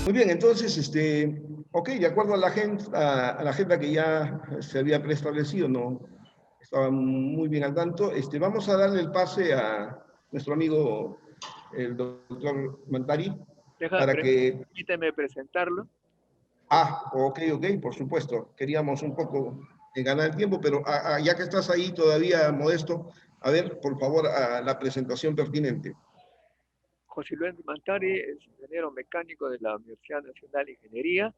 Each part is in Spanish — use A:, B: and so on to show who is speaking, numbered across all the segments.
A: Muy bien, entonces, ok, de acuerdo a la agenda que ya se había preestablecido, no estaba muy bien al tanto, vamos a darle el pase a nuestro amigo, el doctor Mantari, para que...
B: Permíteme presentarlo.
A: Ok, por supuesto. Queríamos un poco ganar el tiempo, pero ya que estás ahí todavía, Modesto, a ver, por favor, a la presentación pertinente.
B: José Luis Mantari es ingeniero mecánico de la Universidad Nacional de Ingeniería,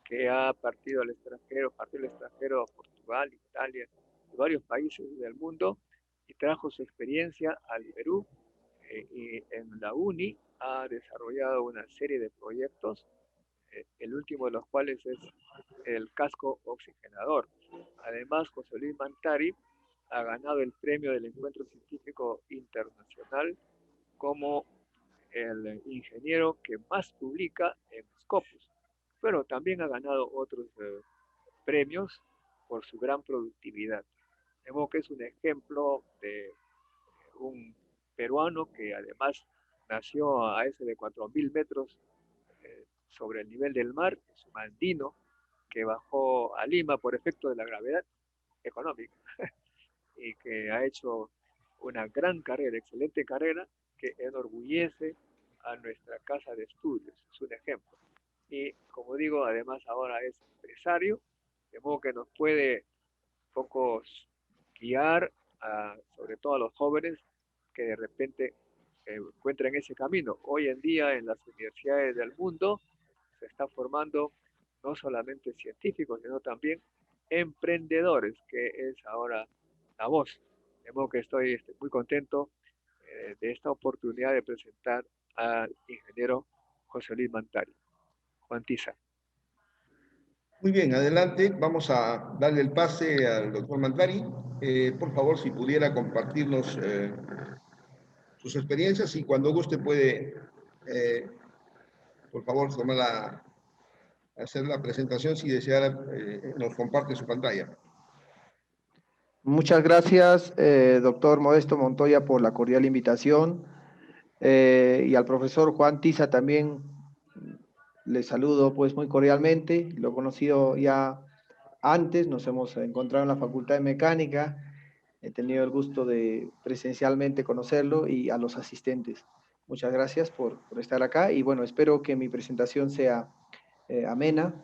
B: que ha partido al extranjero a Portugal, Italia y varios países del mundo, y trajo su experiencia al Perú, y en la UNI ha desarrollado una serie de proyectos, el último de los cuales es el casco oxigenador. Además, José Luis Mantari ha ganado el premio del Encuentro Científico Internacional como el ingeniero que más publica en Scopus, pero también ha ganado otros premios por su gran productividad. De modo que es un ejemplo de un peruano que además nació a ese de 4.000 metros sobre el nivel del mar, es un andino que bajó a Lima por efecto de la gravedad económica y que ha hecho una gran carrera, excelente carrera, que enorgullece a nuestra casa de estudios. Es un ejemplo. Y como digo, además ahora es empresario, de modo que nos puede un poco guiar sobre todo a los jóvenes que de repente encuentren ese camino. Hoy en día en las universidades del mundo se está formando no solamente científicos, sino también emprendedores, que es ahora la voz. De modo que estoy muy contento de esta oportunidad de presentar al ingeniero José Luis Mantari. Juan Tiza.
A: Muy bien, adelante. Vamos a darle el pase al doctor Mantari. Por favor, si pudiera compartirnos sus experiencias y cuando guste puede, por favor, hacer la presentación si desea, nos comparte su pantalla.
C: Muchas gracias, doctor Modesto Montoya, por la cordial invitación, y al profesor Juan Tiza también le saludo pues muy cordialmente. Lo he conocido ya antes, nos hemos encontrado en la Facultad de Mecánica, he tenido el gusto de presencialmente conocerlo, y a los asistentes. Muchas gracias por estar acá, y bueno, espero que mi presentación sea amena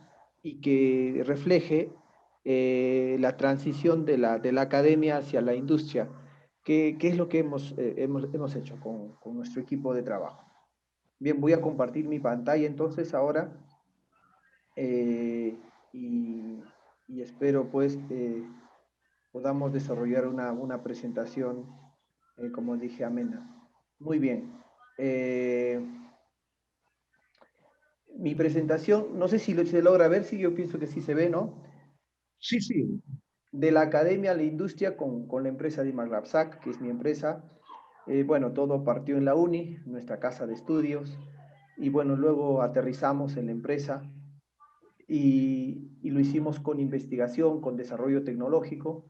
C: y que refleje la transición de la academia hacia la industria. ¿Qué es lo que hemos hecho con nuestro equipo de trabajo? Bien, voy a compartir mi pantalla entonces ahora, eh, y, y espero pues podamos desarrollar una presentación, como dije, amena. Muy bien. Mi presentación, no sé si se logra ver, si yo pienso que sí se ve, ¿no?
A: Sí, sí.
C: De la academia a la industria con la empresa de Maglabsac, que es mi empresa. Bueno, todo partió en la UNI, nuestra casa de estudios, y bueno, luego aterrizamos en la empresa y lo hicimos con investigación, con desarrollo tecnológico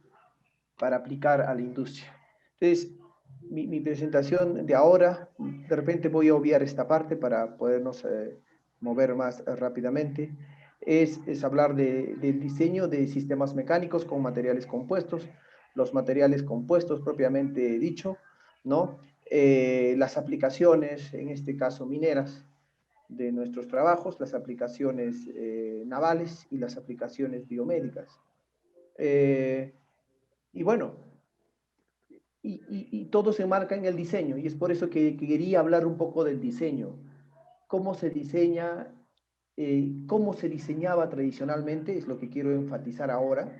C: para aplicar a la industria. Entonces, mi presentación de ahora, de repente voy a obviar esta parte para podernos mover más rápidamente, es hablar del diseño de sistemas mecánicos con materiales compuestos, los materiales compuestos propiamente dicho, ¿no? Las aplicaciones, en este caso mineras, de nuestros trabajos, las aplicaciones navales y las aplicaciones biomédicas. Y bueno, y todo se marca en el diseño, y es por eso que quería hablar un poco del diseño. Cómo se diseña, cómo se diseñaba tradicionalmente, es lo que quiero enfatizar ahora.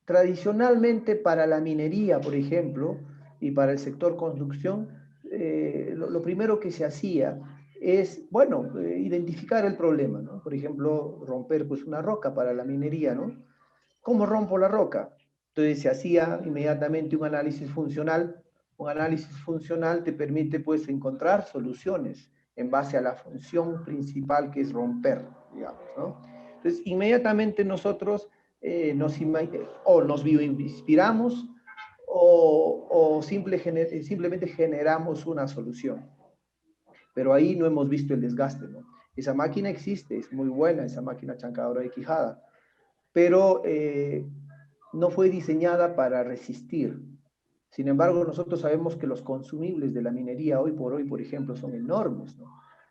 C: Tradicionalmente para la minería, por ejemplo, y para el sector construcción, lo primero que se hacía es, bueno, identificar el problema, ¿no? Por ejemplo, romper pues una roca para la minería, ¿no? ¿Cómo rompo la roca? Entonces se hacía inmediatamente un análisis funcional. Un análisis funcional te permite pues encontrar soluciones en base a la función principal, que es romper, digamos, ¿no? Entonces inmediatamente nosotros nos bioinspiramos o simplemente generamos una solución. Pero ahí no hemos visto el desgaste, ¿no? Esa máquina existe, es muy buena, esa máquina chancadora de quijada, pero no fue diseñada para resistir. Sin embargo, nosotros sabemos que los consumibles de la minería hoy, por ejemplo, son enormes, ¿no?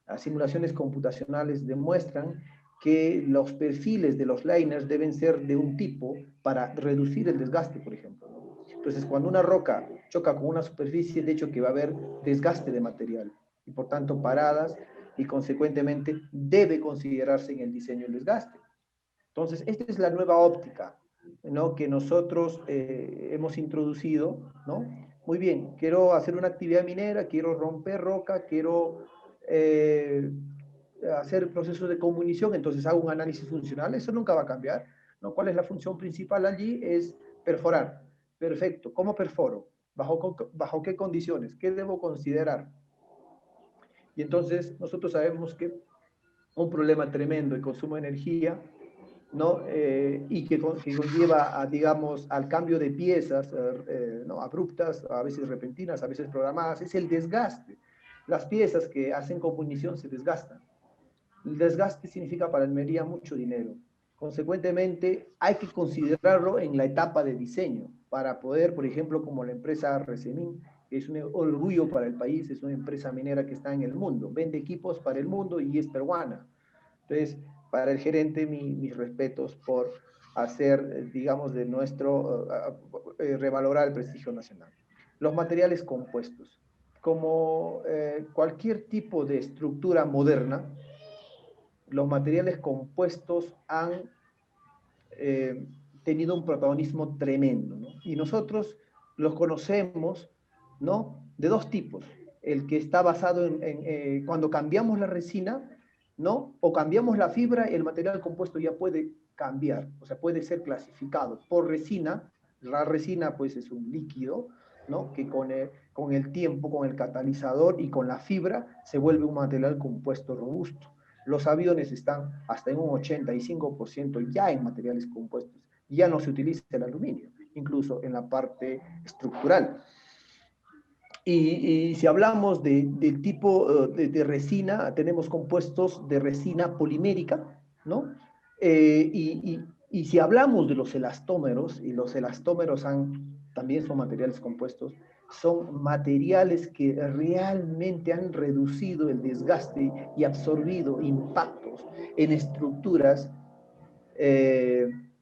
C: Las simulaciones computacionales demuestran que los perfiles de los liners deben ser de un tipo para reducir el desgaste, por ejemplo, ¿no? Entonces, cuando una roca choca con una superficie, de hecho que va a haber desgaste de material y por tanto paradas y consecuentemente debe considerarse en el diseño el desgaste. Entonces, esta es la nueva óptica, ¿no?, que nosotros hemos introducido, ¿no? Muy bien, quiero hacer una actividad minera, quiero romper roca, quiero hacer procesos de comunicación, entonces hago un análisis funcional, eso nunca va a cambiar, ¿no? ¿Cuál es la función principal allí? Es perforar. Perfecto, ¿cómo perforo? ¿Bajo qué condiciones? ¿Qué debo considerar? Y entonces nosotros sabemos que un problema tremendo de consumo de energía, ¿no? Y que conlleva, digamos, al cambio de piezas, ¿no?, abruptas, a veces repentinas, a veces programadas, es el desgaste. Las piezas que hacen composición se desgastan. El desgaste significa para el minería mucho dinero. Consecuentemente, hay que considerarlo en la etapa de diseño para poder, por ejemplo, como la empresa Resemin, que es un orgullo para el país, es una empresa minera que está en el mundo, vende equipos para el mundo y es peruana. Entonces, para el gerente, mis respetos por hacer, digamos, de nuestro, revalorar el prestigio nacional. Los materiales compuestos. Como cualquier tipo de estructura moderna, los materiales compuestos han tenido un protagonismo tremendo, ¿no? Y nosotros los conocemos, ¿no?, de dos tipos. El que está basado en cuando cambiamos la resina, ¿no?, o cambiamos la fibra, el material compuesto ya puede cambiar, o sea, puede ser clasificado por resina. La resina, pues, es un líquido, ¿no?, que con el tiempo, con el catalizador y con la fibra, se vuelve un material compuesto robusto. Los aviones están hasta en un 85% ya en materiales compuestos. Ya no se utiliza el aluminio, incluso en la parte estructural. Y si hablamos del tipo de resina, tenemos compuestos de resina polimérica, ¿no? Y si hablamos de los elastómeros, y los elastómeros también son materiales compuestos, son materiales que realmente han reducido el desgaste y absorbido impactos en estructuras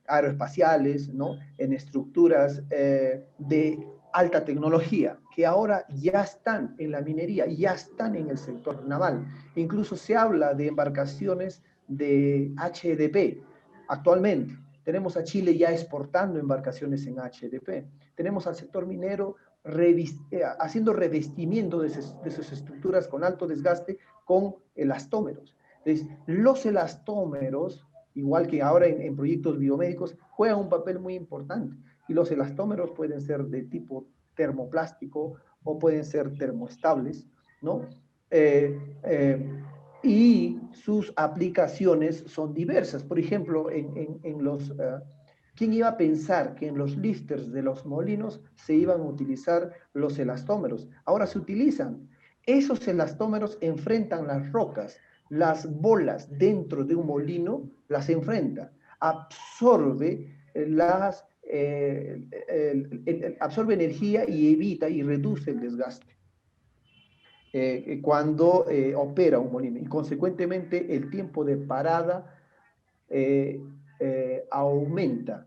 C: aeroespaciales, ¿no?, en estructuras de alta tecnología, que ahora ya están en la minería, ya están en el sector naval. Incluso se habla de embarcaciones de HDP actualmente. Tenemos a Chile ya exportando embarcaciones en HDP. Tenemos al sector minero haciendo revestimiento de sus estructuras con alto desgaste con elastómeros. Entonces, los elastómeros, igual que ahora en proyectos biomédicos, juegan un papel muy importante. Y los elastómeros pueden ser de tipo termoplástico o pueden ser termoestables, ¿no? Y sus aplicaciones son diversas. Por ejemplo, ¿quién iba a pensar que en los lifters de los molinos se iban a utilizar los elastómeros? Ahora se utilizan. Esos elastómeros enfrentan las rocas, las bolas dentro de un molino, las enfrenta, absorbe absorbe energía y evita y reduce el desgaste cuando opera un molino, y consecuentemente el tiempo de parada aumenta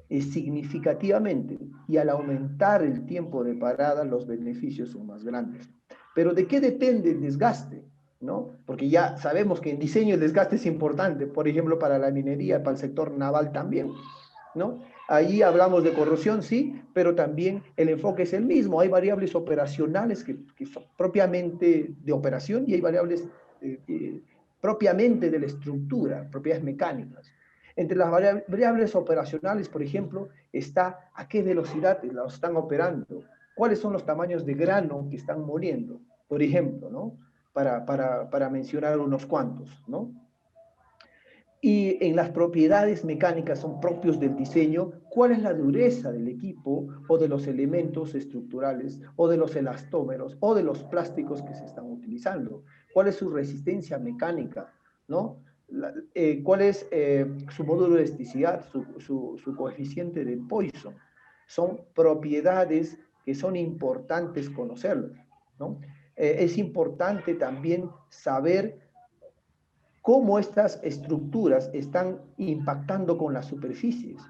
C: significativamente, y al aumentar el tiempo de parada los beneficios son más grandes. Pero ¿de qué depende el desgaste? ¿No? Porque ya sabemos que en diseño el desgaste es importante, por ejemplo, para la minería, para el sector naval también, ¿no? Ahí hablamos de corrosión, sí, pero también el enfoque es el mismo. Hay variables operacionales que son propiamente de operación, y hay variables propiamente de la estructura, propiedades mecánicas. Entre las variables operacionales, por ejemplo, está a qué velocidad las están operando, cuáles son los tamaños de grano que están moliendo, por ejemplo, ¿no? Para mencionar unos cuantos, ¿no? Y en las propiedades mecánicas son propios del diseño, cuál es la dureza del equipo o de los elementos estructurales o de los elastómeros o de los plásticos que se están utilizando, cuál es su resistencia mecánica, ¿no? ¿Cuál es su módulo de elasticidad, su coeficiente de Poisson? Son propiedades que son importantes conocerlas, ¿no? Es importante también saber cómo estas estructuras están impactando con las superficies,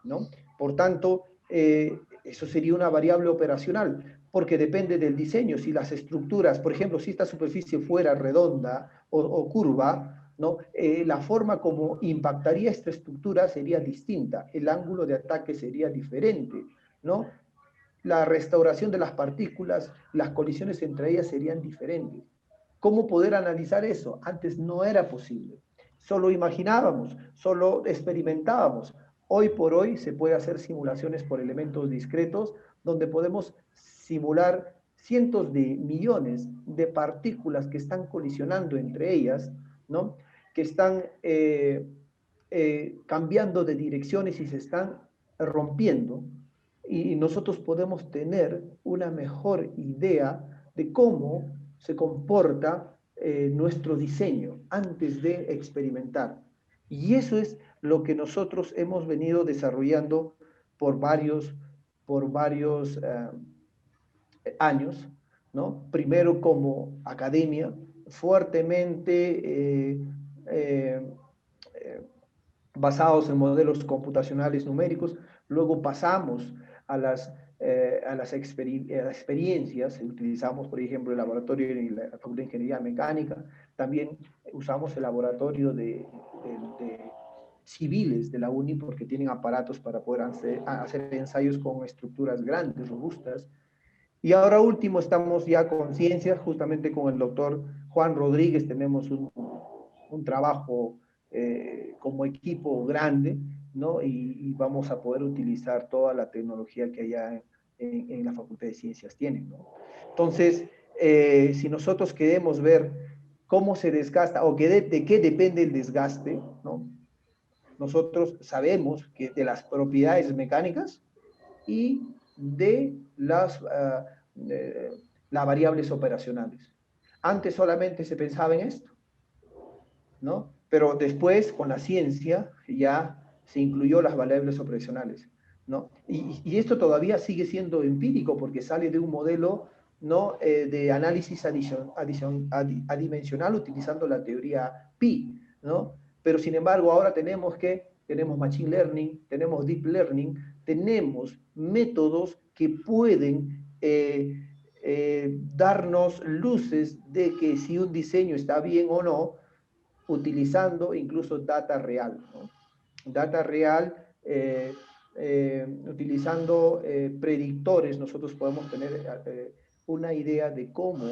C: ¿no? Por tanto, eso sería una variable operacional, porque depende del diseño. Si las estructuras, por ejemplo, si esta superficie fuera redonda o curva, ¿no? La forma como impactaría esta estructura sería distinta, el ángulo de ataque sería diferente, ¿no? La restauración de las partículas, las colisiones entre ellas serían diferentes. ¿Cómo poder analizar eso? Antes no era posible. Solo imaginábamos, solo experimentábamos. Hoy por hoy se puede hacer simulaciones por elementos discretos donde podemos simular cientos de millones de partículas que están colisionando entre ellas, ¿no? Que están cambiando de direcciones y se están rompiendo. Y nosotros podemos tener una mejor idea de cómo se comporta nuestro diseño antes de experimentar. Y eso es lo que nosotros hemos venido desarrollando por varios años, ¿no? Primero como academia, fuertemente basados en modelos computacionales numéricos, luego pasamos a las experiencias, utilizamos, por ejemplo, el laboratorio de la Facultad de Ingeniería Mecánica, también usamos el laboratorio de civiles de la UNI porque tienen aparatos para poder hacer ensayos con estructuras grandes, robustas. Y ahora último estamos ya con ciencias, justamente con el doctor Juan Rodríguez tenemos un trabajo como equipo grande, ¿no? Y vamos a poder utilizar toda la tecnología que allá en la Facultad de Ciencias tienen, ¿no? Entonces, si nosotros queremos ver cómo se desgasta o de qué depende el desgaste, ¿no? Nosotros sabemos que de las propiedades mecánicas y de las variables operacionales. Antes solamente se pensaba en esto, ¿no? Pero después, con la ciencia, ya se incluyó las variables operacionales, ¿no? Y esto todavía sigue siendo empírico porque sale de un modelo, ¿no? De análisis adimensional utilizando la teoría Pi, ¿no? Pero sin embargo, ahora tenemos Machine Learning, tenemos Deep Learning, tenemos métodos que pueden darnos luces de que si un diseño está bien o no, utilizando incluso data real, ¿no? Data real, utilizando predictores, nosotros podemos tener una idea de cómo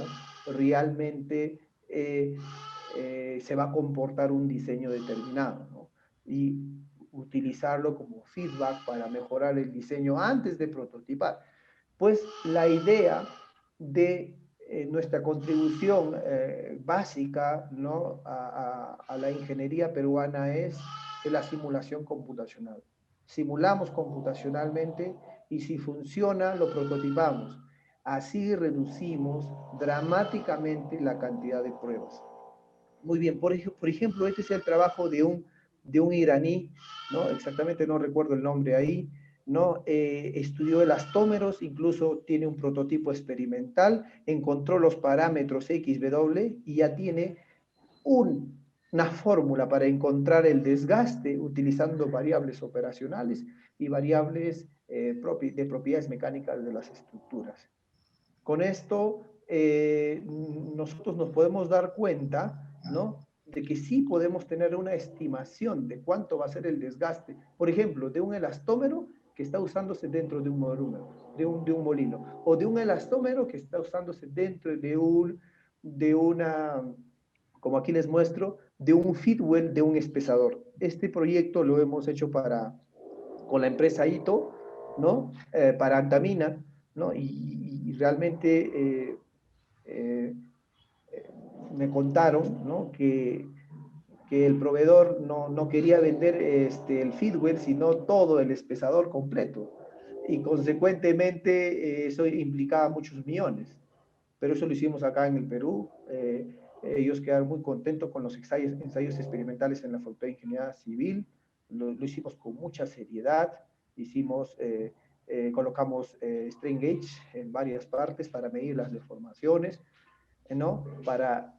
C: realmente se va a comportar un diseño determinado, ¿no? Y utilizarlo como feedback para mejorar el diseño antes de prototipar. Pues la idea de nuestra contribución básica, ¿no? a la ingeniería peruana es la simulación computacional. Simulamos computacionalmente y si funciona lo prototipamos. Así reducimos dramáticamente la cantidad de pruebas. Muy bien, por ejemplo, este es el trabajo de un iraní, ¿no? Exactamente no recuerdo el nombre ahí, ¿no? Estudió elastómeros, incluso tiene un prototipo experimental, encontró los parámetros X, W y ya tiene una fórmula para encontrar el desgaste utilizando variables operacionales y variables de propiedades mecánicas de las estructuras. Con esto, nosotros nos podemos dar cuenta, ¿no? De que sí podemos tener una estimación de cuánto va a ser el desgaste, por ejemplo, de un elastómero que está usándose dentro de un molino, de un molino, o de un elastómero que está usándose dentro de una, como aquí les muestro, de un feedwell de un espesador. Este proyecto lo hemos hecho con la empresa Ito, ¿no? Para Antamina, ¿no? Y realmente me contaron, ¿no? que el proveedor no quería vender el feedwell, sino todo el espesador completo. Y consecuentemente eso implicaba muchos millones. Pero eso lo hicimos acá en el Perú. Ellos quedaron muy contentos con los ensayos experimentales en la Facultad de Ingeniería Civil. Lo hicimos con mucha seriedad. Colocamos strain gauge en varias partes para medir las deformaciones, ¿no? Para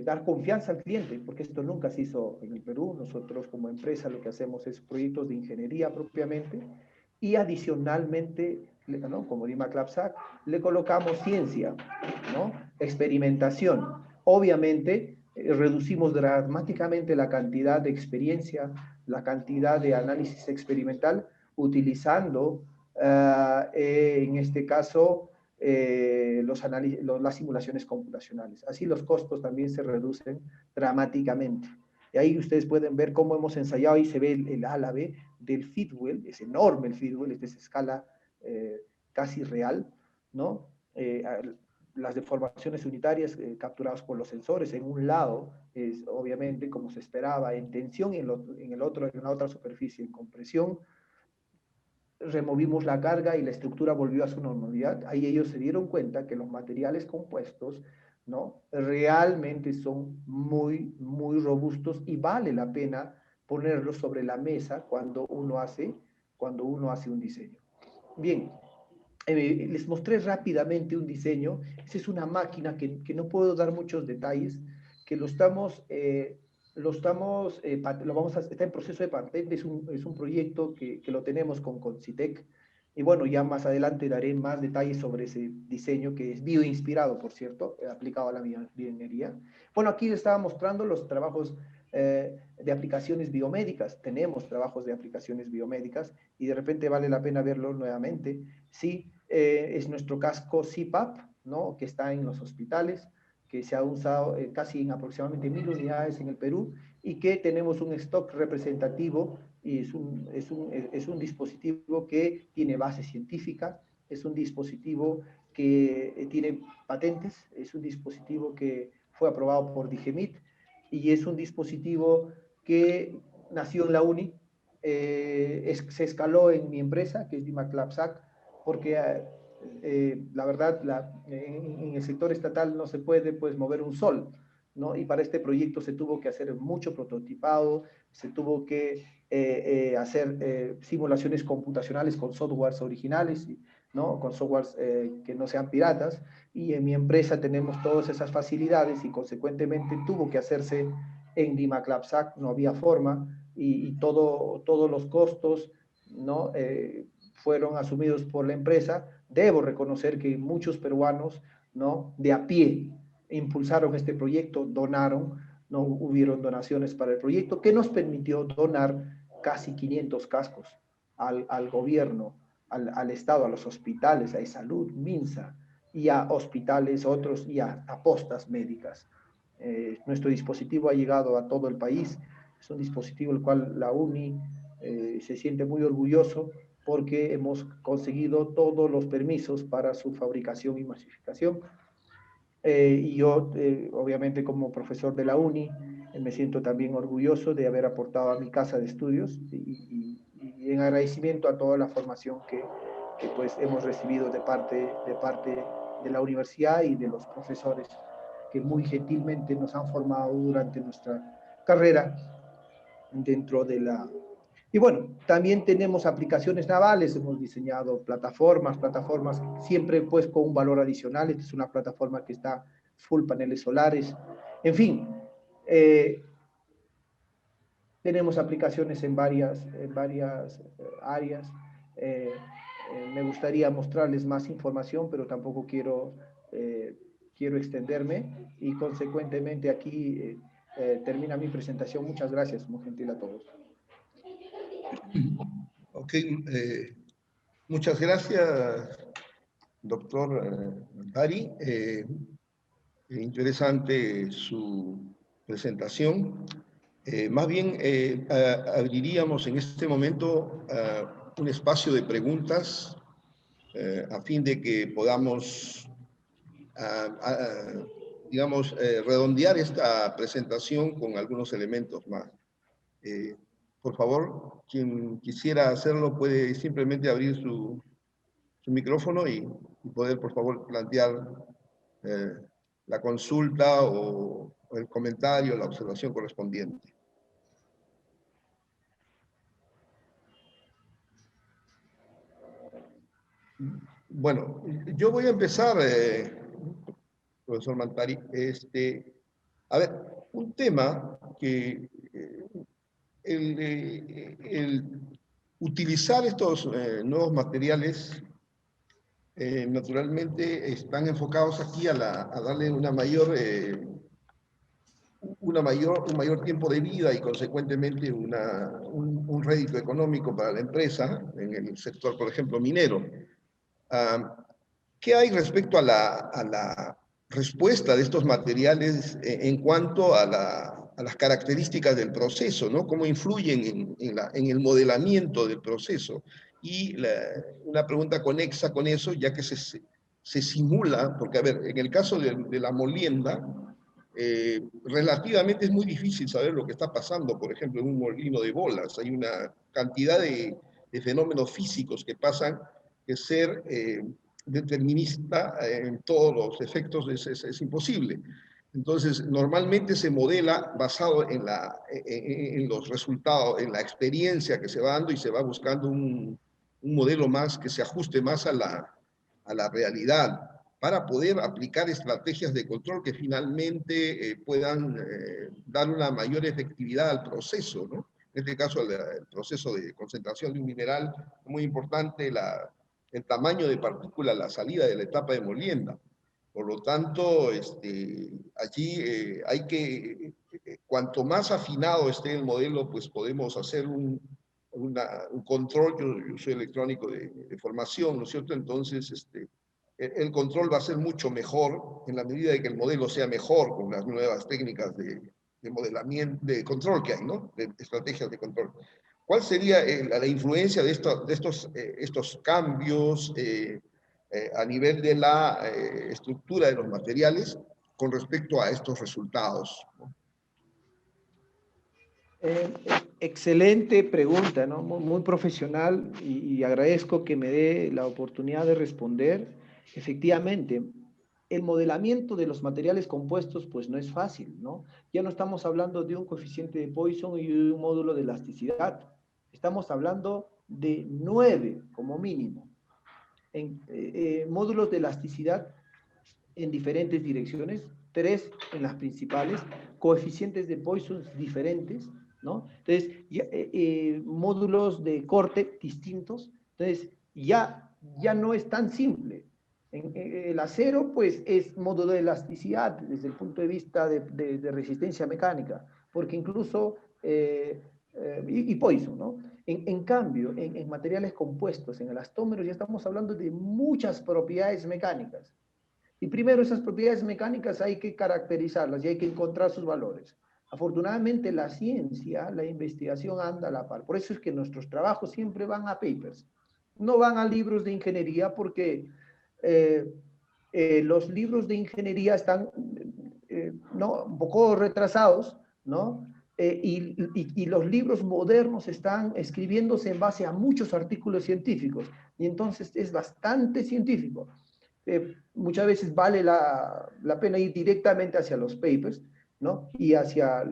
C: dar confianza al cliente, porque esto nunca se hizo en el Perú. Nosotros como empresa lo que hacemos es proyectos de ingeniería propiamente y adicionalmente, ¿no? Como DIMAC-LABSAC, le colocamos ciencia, ¿no? Experimentación. Obviamente, reducimos dramáticamente la cantidad de experiencia, la cantidad de análisis experimental, utilizando, en este caso, las simulaciones computacionales. Así los costos también se reducen dramáticamente. Y ahí ustedes pueden ver cómo hemos ensayado, y se ve el álabe del feedwell, es enorme el feedwell, es de escala casi real, ¿no? Las deformaciones unitarias capturadas por los sensores. En un lado es obviamente como se esperaba en tensión y en la otra superficie en compresión. Removimos la carga y la estructura volvió a su normalidad. Ahí ellos se dieron cuenta que los materiales compuestos, ¿no? Realmente son muy, muy robustos y vale la pena ponerlos sobre la mesa cuando uno hace un diseño. Bien, les mostré rápidamente un diseño. Esa es una máquina que no puedo dar muchos detalles, que está en proceso de patente. Es un proyecto que lo tenemos con Concitec, y bueno, ya más adelante daré más detalles sobre ese diseño, que es bioinspirado, por cierto, aplicado a la bioingeniería. Bueno, aquí les estaba mostrando los trabajos de aplicaciones biomédicas. Tenemos trabajos de aplicaciones biomédicas y de repente vale la pena verlo nuevamente. Sí, es nuestro casco CPAP, ¿no? Que está en los hospitales, que se ha usado casi en aproximadamente 1000 unidades en el Perú, y que tenemos un stock representativo, y es un dispositivo que tiene base científica, es un dispositivo que tiene patentes, es un dispositivo que fue aprobado por DIGEMIT, y es un dispositivo que nació en la UNI, se escaló en mi empresa, que es DIMAC-LABSAC, porque la verdad, en el sector estatal no se puede pues mover un sol, ¿no? Y para este proyecto se tuvo que hacer mucho prototipado, se tuvo que hacer simulaciones computacionales con softwares originales, ¿no? Con softwares que no sean piratas, y en mi empresa tenemos todas esas facilidades, y consecuentemente tuvo que hacerse en DIMAC-LABSAC, no había forma, y todos los costos, ¿no? Fueron asumidos por la empresa. Debo reconocer que muchos peruanos, ¿no? De a pie impulsaron este proyecto, donaron, no hubieron donaciones para el proyecto, que nos permitió donar casi 500 cascos al gobierno, al Estado, a los hospitales, a Salud, MINSA, y a hospitales otros, y a postas médicas. Nuestro dispositivo ha llegado a todo el país. Es un dispositivo el cual la UNI se siente muy orgulloso, porque hemos conseguido todos los permisos para su fabricación y masificación. Y yo, obviamente, como profesor de la UNI, me siento también orgulloso de haber aportado a mi casa de estudios, y en agradecimiento a toda la formación que pues hemos recibido de parte de la universidad y de los profesores que muy gentilmente nos han formado durante nuestra carrera dentro de la... Y bueno, también tenemos aplicaciones navales. Hemos diseñado plataformas siempre pues con un valor adicional. Esta es una plataforma que está full paneles solares. En fin, tenemos aplicaciones en varias áreas. Me gustaría mostrarles más información, pero tampoco quiero extenderme, y consecuentemente aquí termina mi presentación. Muchas gracias, muy gentil a todos.
A: Ok, muchas gracias, doctor Dari. Interesante su presentación. Más bien, abriríamos en este momento un espacio de preguntas a fin de que podamos, digamos, redondear esta presentación con algunos elementos más. Por favor, quien quisiera hacerlo puede simplemente abrir su micrófono y poder, por favor, plantear la consulta o el comentario, la observación correspondiente. Bueno, yo voy a empezar, profesor Mantari. A ver, un tema que el utilizar estos nuevos materiales naturalmente están enfocados aquí a darle un mayor tiempo de vida y consecuentemente un rédito económico para la empresa en el sector, por ejemplo, minero. ¿Qué hay respecto a la respuesta de estos materiales en cuanto a las características del proceso, ¿no? ¿Cómo influyen en el modelamiento del proceso? Y una pregunta conexa con eso, ya que se simula, porque a ver, en el caso de la molienda, relativamente es muy difícil saber lo que está pasando, por ejemplo, en un molino de bolas. Hay una cantidad de fenómenos físicos que pasan que ser determinista en todos los efectos es imposible. Entonces, normalmente se modela basado en los resultados, en la experiencia que se va dando y se va buscando un modelo más que se ajuste más a la realidad para poder aplicar estrategias de control que finalmente puedan dar una mayor efectividad al proceso, ¿no? En este caso, el proceso de concentración de un mineral, muy importante el tamaño de partícula a la salida de la etapa de molienda. Por lo tanto, allí hay que, cuanto más afinado esté el modelo, pues podemos hacer un control. Yo soy electrónico de formación, ¿no es cierto? Entonces, el control va a ser mucho mejor en la medida de que el modelo sea mejor con las nuevas técnicas de modelamiento, de control que hay, ¿no? De estrategias de control. ¿Cuál sería la influencia de estos cambios a nivel de la estructura de los materiales con respecto a estos resultados?
C: Excelente pregunta, ¿no? Muy profesional y agradezco que me dé la oportunidad de responder. Efectivamente, el modelamiento de los materiales compuestos pues no es fácil, ¿no? Ya no estamos hablando de un coeficiente de Poisson y de un módulo de elasticidad. Estamos hablando de 9 como mínimo. Módulos de elasticidad en diferentes direcciones, 3 en las principales, coeficientes de Poisson diferentes, ¿no? Entonces, módulos de corte distintos. Entonces, ya no es tan simple. El acero, pues, es módulo de elasticidad desde el punto de vista de resistencia mecánica, porque incluso, y Poisson, ¿no? En cambio, en materiales compuestos, en elastómeros, ya estamos hablando de muchas propiedades mecánicas. Y primero esas propiedades mecánicas hay que caracterizarlas y hay que encontrar sus valores. Afortunadamente la ciencia, la investigación anda a la par. Por eso es que nuestros trabajos siempre van a papers. No van a libros de ingeniería porque los libros de ingeniería están ¿no? un poco retrasados, ¿no? Y los libros modernos están escribiéndose en base a muchos artículos científicos. Y entonces es bastante científico. Muchas veces vale la pena ir directamente hacia los papers, ¿no? Y hacia,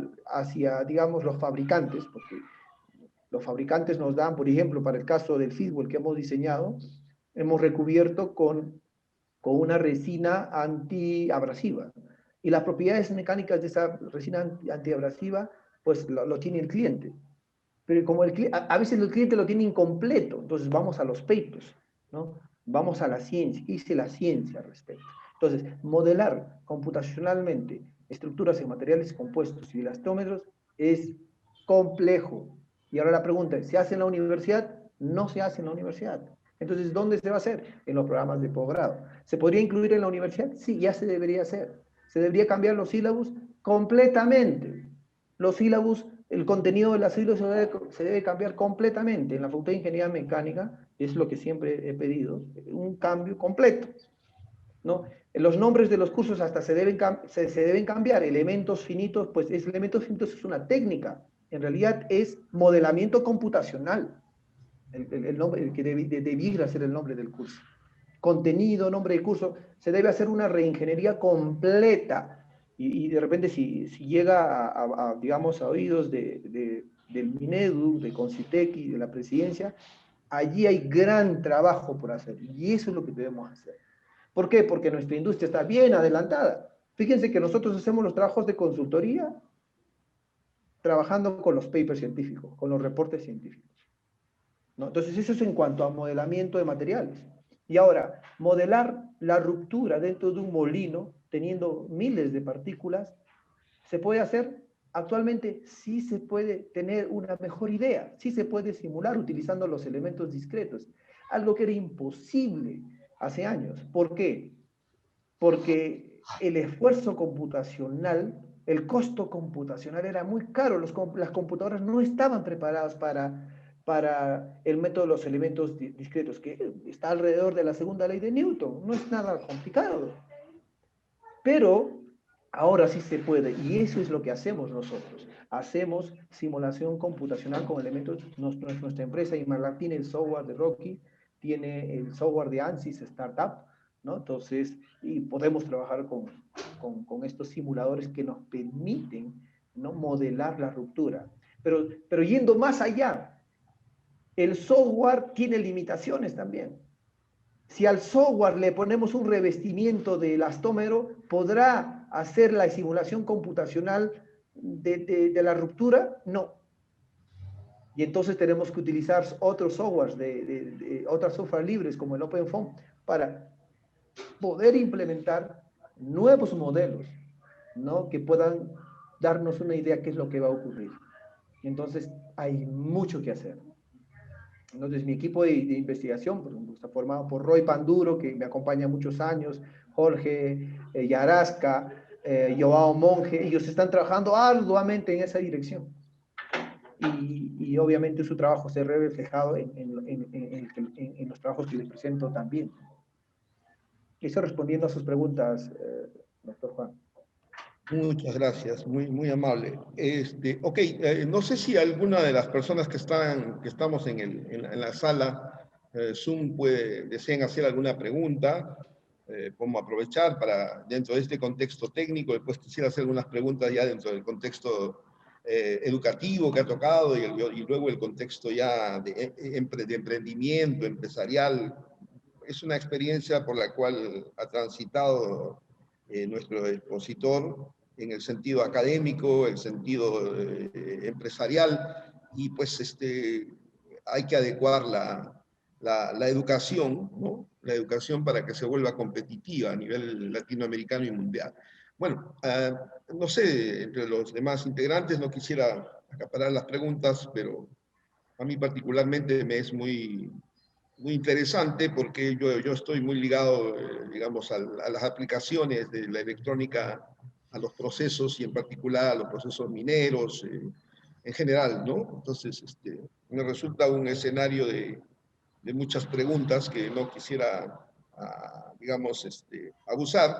C: digamos, los fabricantes, porque los fabricantes nos dan, por ejemplo, para el caso del fútbol que hemos diseñado, hemos recubierto con una resina antiabrasiva. Y las propiedades mecánicas de esa resina antiabrasiva, pues lo tiene el cliente. Pero como a veces el cliente lo tiene incompleto, entonces vamos a los papers, ¿no? Vamos a la ciencia. ¿Qué dice la ciencia al respecto? Entonces, modelar computacionalmente estructuras en materiales compuestos y elastómetros es complejo. Y ahora la pregunta es, ¿se hace en la universidad? No se hace en la universidad. Entonces, ¿dónde se va a hacer? En los programas de posgrado. ¿Se podría incluir en la universidad? Sí, ya se debería hacer. Se debería cambiar los sílabus completamente. Los sílabus, el contenido de las sílabus se debe cambiar completamente. En la Facultad de Ingeniería Mecánica es lo que siempre he pedido, un cambio completo, ¿no? Los nombres de los cursos hasta se deben cambiar. Elementos finitos, pues elementos finitos es una técnica. En realidad es modelamiento computacional. El nombre, el que debiera ser el nombre del curso. contenido, nombre de curso, se debe hacer una reingeniería completa. Y de repente si llega digamos, a oídos del Minedu, de Concitec y de la presidencia, allí hay gran trabajo por hacer. Y eso es lo que debemos hacer. ¿Por qué? Porque nuestra industria está bien adelantada. Fíjense que nosotros hacemos los trabajos de consultoría trabajando con los papers científicos, con los reportes científicos, ¿no? Entonces, eso es en cuanto a modelamiento de materiales. Y ahora, modelar la ruptura dentro de un molino, teniendo miles de partículas, ¿se puede hacer? Actualmente sí se puede tener una mejor idea, sí se puede simular utilizando los elementos discretos, algo que era imposible hace años. ¿Por qué? Porque el esfuerzo computacional, el costo computacional era muy caro, las computadoras no estaban preparadas para el método de los elementos discretos, que está alrededor de la segunda ley de Newton, no es nada complicado. Pero ahora sí se puede, y eso es lo que hacemos nosotros. Hacemos simulación computacional con elementos. Nuestra empresa, Imarlab, tiene el software de Rocky, tiene el software de ANSYS Startup, ¿no? Entonces, y podemos trabajar con estos simuladores que nos permiten, ¿no?, modelar la ruptura. Pero yendo más allá, el software tiene limitaciones también. Si al software le ponemos un revestimiento de elastómero, ¿podrá hacer la simulación computacional de la ruptura? No. Y entonces tenemos que utilizar otros softwares, otros software libres como el OpenFOAM para poder implementar nuevos modelos, ¿no?, que puedan darnos una idea de qué es lo que va a ocurrir. Entonces hay mucho que hacer. Entonces, mi equipo de investigación, por ejemplo, está formado por Roy Panduro, que me acompaña muchos años, Jorge Yarasca, Joao Monge. Ellos están trabajando arduamente en esa dirección. Y obviamente su trabajo se ve reflejado en los trabajos que les presento también. Eso respondiendo a sus preguntas, doctor Juan.
A: Muchas gracias, muy amable. Ok, no sé si alguna de las personas que estamos en la sala Zoom deseen hacer alguna pregunta. Podemos aprovechar para, dentro de este contexto técnico, después quisiera hacer algunas preguntas ya dentro del contexto educativo que ha tocado y luego el contexto ya de emprendimiento, empresarial. Es una experiencia por la cual ha transitado nuestro expositor en el sentido académico, el sentido empresarial, y pues hay que adecuar la educación, ¿no?, la educación para que se vuelva competitiva a nivel latinoamericano y mundial. Bueno, no sé, entre los demás integrantes no quisiera acaparar las preguntas, pero a mí particularmente me es muy interesante porque yo estoy muy ligado, digamos, a las aplicaciones de la electrónica, a los procesos y en particular a los procesos mineros en general, ¿no? Entonces, me resulta un escenario de muchas preguntas que no quisiera, digamos, abusar.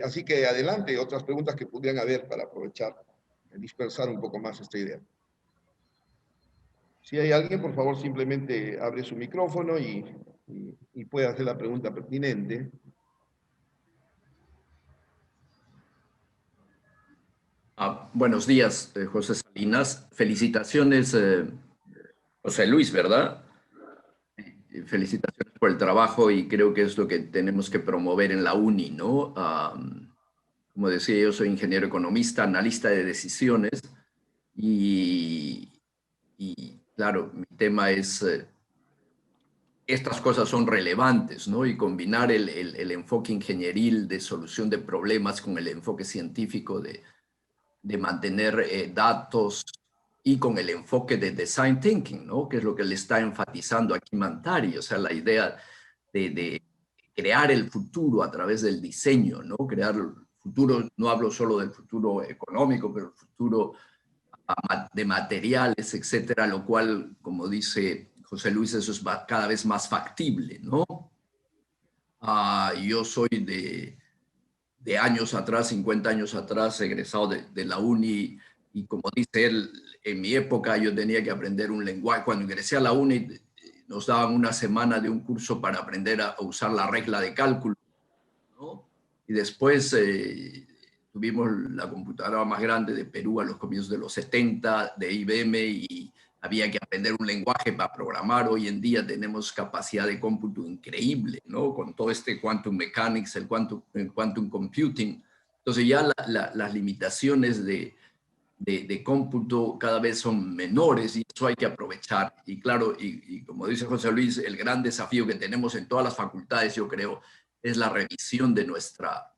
A: Así que adelante, otras preguntas que pudieran haber para aprovechar, dispersar un poco más esta idea. Si hay alguien, por favor, simplemente abre su micrófono y puede hacer la pregunta pertinente.
D: Buenos días, José Salinas. Felicitaciones, José Luis, ¿verdad? Felicitaciones por el trabajo y creo que es lo que tenemos que promover en la UNI, ¿no? Como decía, yo soy ingeniero economista, analista de decisiones y claro, mi tema es, estas cosas son relevantes, ¿no? Y combinar el enfoque ingenieril de solución de problemas con el enfoque científico de mantener datos y con el enfoque de design thinking, ¿no?, que es lo que le está enfatizando aquí Mantari, o sea, la idea de crear el futuro a través del diseño, ¿no? Crear el futuro, no hablo solo del futuro económico, pero el futuro de materiales, etcétera, lo cual, como dice José Luis, eso es cada vez más factible, ¿no? Yo soy de años atrás, 50 años atrás, egresado de la UNI, y como dice él, en mi época yo tenía que aprender un lenguaje. Cuando ingresé a la UNI nos daban una semana de un curso para aprender a usar la regla de cálculo, ¿no? Y después tuvimos la computadora más grande de Perú a los comienzos de los 70, de IBM, y había que aprender un lenguaje para programar. Hoy en día tenemos capacidad de cómputo increíble, ¿no? Con todo este quantum mechanics, el quantum computing. Entonces ya las limitaciones de cómputo cada vez son menores y eso hay que aprovechar. Y claro, y como dice José Luis, el gran desafío que tenemos en todas las facultades, yo creo, es la revisión de nuestra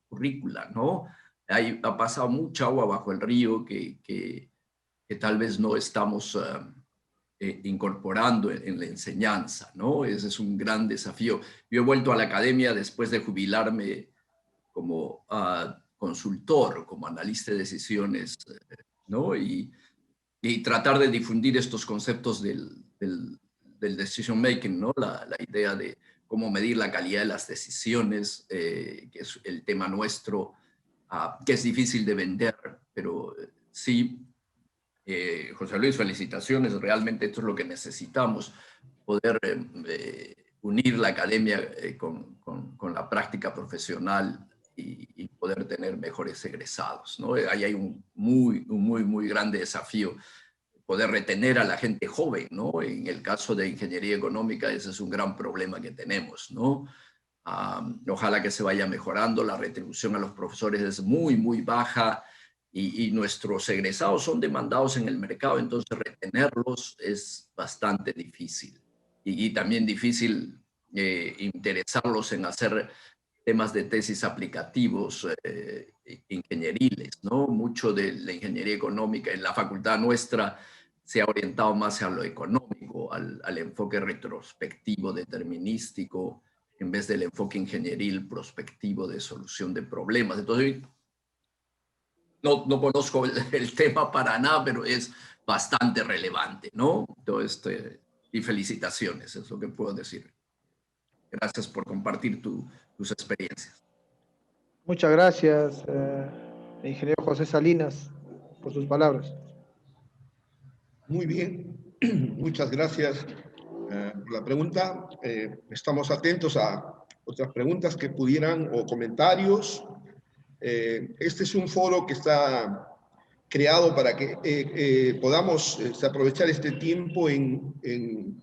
D: currícula, ¿no? Ha pasado mucha agua bajo el río que tal vez no estamos incorporando en la enseñanza, ¿no? Ese es un gran desafío. Yo he vuelto a la academia después de jubilarme como consultor, como analista de decisiones, ¿no? Y tratar de difundir estos conceptos del decision making, ¿no? La idea de cómo medir la calidad de las decisiones, que es el tema nuestro, que es difícil de vender, pero sí, José Luis, felicitaciones, realmente esto es lo que necesitamos, poder unir la academia con la práctica profesional y poder tener mejores egresados, ¿no? Ahí hay un muy grande desafío, poder retener a la gente joven, ¿no? En el caso de ingeniería económica, ese es un gran problema que tenemos, ¿no? Ojalá que se vaya mejorando, la retribución a los profesores es muy baja y nuestros egresados son demandados en el mercado, entonces retenerlos es bastante difícil. Y también difícil interesarlos en hacer temas de tesis aplicativos ingenieriles, ¿no? Mucho de la ingeniería económica en la facultad nuestra se ha orientado más a lo económico, al enfoque retrospectivo, determinístico, en vez del enfoque ingenieril prospectivo de solución de problemas. Entonces, no conozco el tema para nada, pero es bastante relevante, ¿no? Entonces, y felicitaciones, es lo que puedo decir. Gracias por compartir tus experiencias.
C: Muchas gracias, ingeniero José Salinas, por sus palabras.
A: Muy bien, muchas gracias por la pregunta. Estamos atentos a otras preguntas que pudieran o comentarios. Este es un foro que está creado para que podamos aprovechar este tiempo en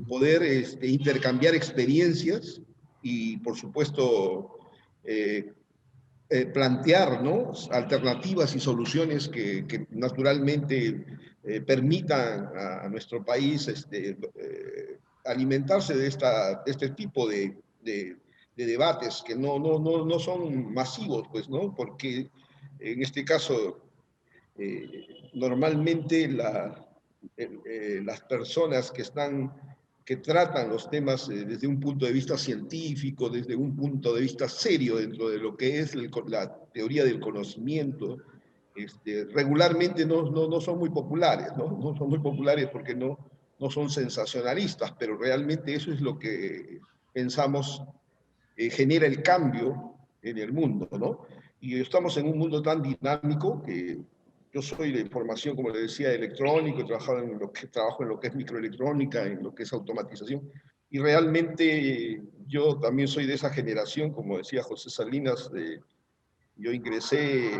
A: poder intercambiar experiencias y, por supuesto, plantear, ¿no?, alternativas y soluciones que naturalmente permitan a nuestro país alimentarse de este tipo de debates que no son masivos, pues, ¿no? Porque en este caso, normalmente las personas que tratan los temas desde un punto de vista científico, desde un punto de vista serio dentro de lo que es la teoría del conocimiento, regularmente no son muy populares, ¿no? No son muy populares porque no son sensacionalistas, pero realmente eso es lo que pensamos genera el cambio en el mundo, ¿no? Y estamos en un mundo tan dinámico que yo soy de formación, como le decía, electrónico, trabajo en lo que es microelectrónica, en lo que es automatización, y realmente yo también soy de esa generación, como decía José Salinas, yo ingresé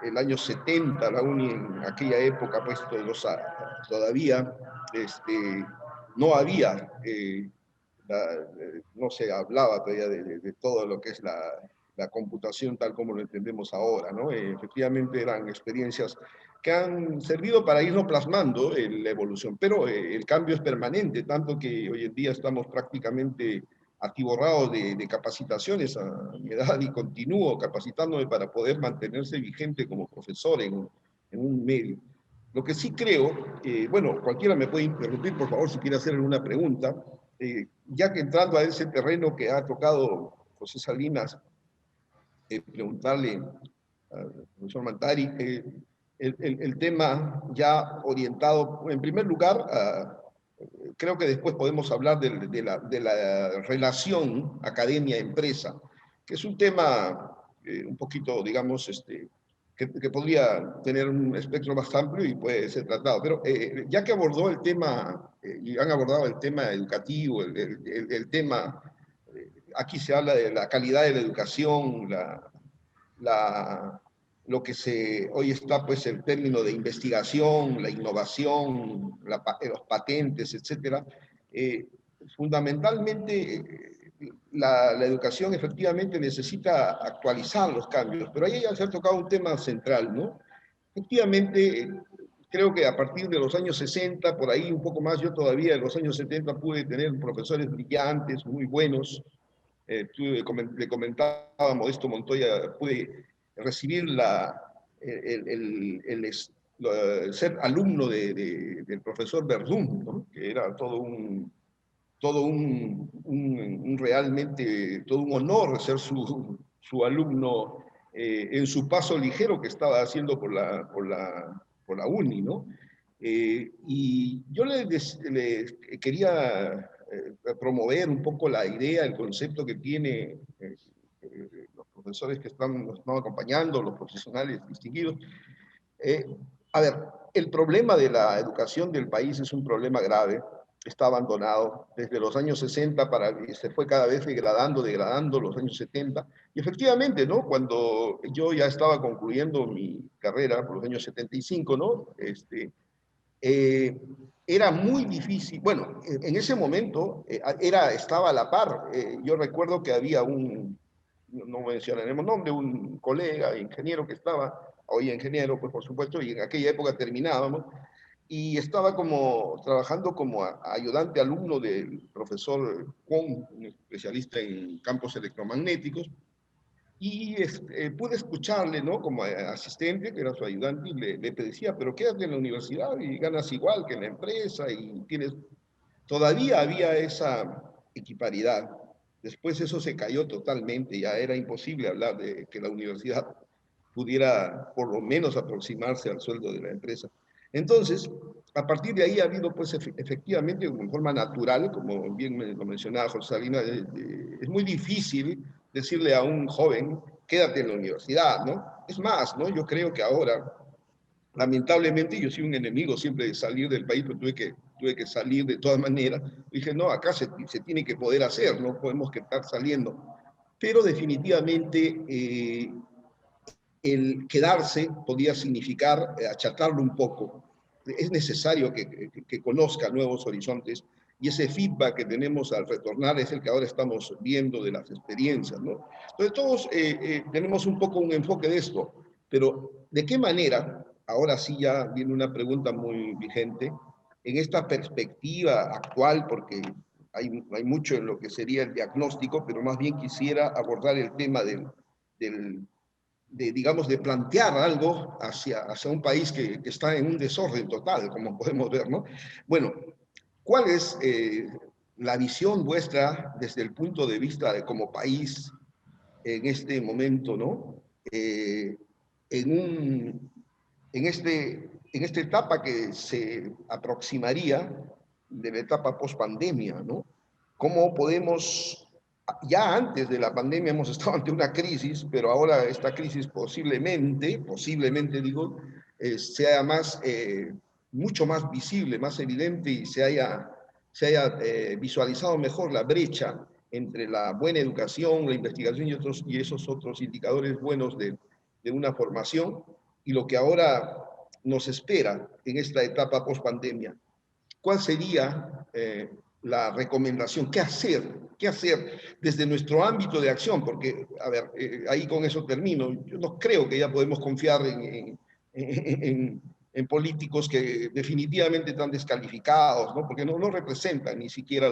A: el año 70 a la uni, en aquella época, pues todavía no había, no se hablaba todavía de todo lo que es la computación tal como lo entendemos ahora, ¿no? Efectivamente eran experiencias que han servido para irnos plasmando en la evolución, pero el cambio es permanente, tanto que hoy en día estamos prácticamente atiborrados de capacitaciones a mi edad y continúo capacitándome para poder mantenerse vigente como profesor en un medio. Lo que sí creo, bueno, cualquiera me puede interrumpir, por favor, si quiere hacer alguna pregunta, ya que entrando a ese terreno que ha tocado José Salinas, preguntarle al profesor Mantari, el tema ya orientado, en primer lugar, creo que después podemos hablar de la relación academia-empresa, que es un tema un poquito, digamos, que podría tener un espectro más amplio y puede ser tratado. Pero ya que abordó el tema, y han abordado el tema educativo, el tema, aquí se habla de la calidad de la educación, lo que hoy está pues el término de investigación, la innovación, los patentes, etcétera. Fundamentalmente, la educación efectivamente necesita actualizar los cambios, pero ahí ya se ha tocado un tema central, ¿no? Efectivamente, creo que a partir de los años 60, por ahí un poco más, yo todavía en los años 70 pude tener profesores brillantes, muy buenos. Le comentaba a Modesto Montoya, pude recibir ser alumno del profesor Verdún, ¿no? Que era realmente todo un honor ser su alumno en su paso ligero que estaba haciendo por la UNI, ¿no? Y yo le quería promover un poco la idea, el concepto que tiene los profesores que nos están acompañando, los profesionales distinguidos. A ver, el problema de la educación del país es un problema grave, está abandonado desde los años 60 y se fue cada vez degradando los años 70. Y efectivamente, ¿no? Cuando yo ya estaba concluyendo mi carrera por los años 75, ¿no? Era muy difícil, bueno, en ese momento estaba a la par. Yo recuerdo que había no mencionaremos nombre, un colega, ingeniero que estaba, hoy ingeniero, pues por supuesto, y en aquella época terminábamos, y estaba trabajando como ayudante alumno del profesor Kwon, un especialista en campos electromagnéticos, y pude escucharle, ¿no? Como asistente, que era su ayudante, y le decía, pero quédate en la universidad y ganas igual que en la empresa, y todavía había esa equiparidad. Después eso se cayó totalmente, ya era imposible hablar de que la universidad pudiera por lo menos aproximarse al sueldo de la empresa. Entonces, a partir de ahí ha habido pues efectivamente de forma natural, como bien lo mencionaba José Salina, es muy difícil decirle a un joven, quédate en la universidad, ¿no? Es más, ¿no? Yo creo que ahora, lamentablemente, yo soy un enemigo siempre de salir del país, pero tuve que salir de todas maneras. Dije, no, acá se tiene que poder hacer, no podemos estar saliendo. Pero definitivamente el quedarse podía significar achatarlo un poco. Es necesario que conozca nuevos horizontes y ese feedback que tenemos al retornar es el que ahora estamos viendo de las experiencias, ¿no? Entonces todos tenemos un poco un enfoque de esto, pero ¿de qué manera? Ahora sí ya viene una pregunta muy vigente. En esta perspectiva actual, porque hay mucho en lo que sería el diagnóstico, pero más bien quisiera abordar el tema digamos, de plantear algo hacia un país que está en un desorden total, como podemos ver, ¿no? Bueno, ¿cuál es la visión vuestra desde el punto de vista de como país en este momento, ¿no? En esta etapa que se aproximaría de la etapa post-pandemia, ¿no? ¿Cómo podemos, ya antes de la pandemia hemos estado ante una crisis, pero ahora esta crisis posiblemente digo, sea mucho más visible, más evidente y se haya visualizado mejor la brecha entre la buena educación, la investigación y esos otros indicadores buenos de una formación y lo que ahora nos espera en esta etapa post-pandemia? ¿Cuál sería la recomendación? ¿Qué hacer? ¿Qué hacer desde nuestro ámbito de acción? Porque, a ver, ahí con eso termino. Yo no creo que ya podemos confiar en políticos que definitivamente están descalificados, ¿no? Porque no representan ni siquiera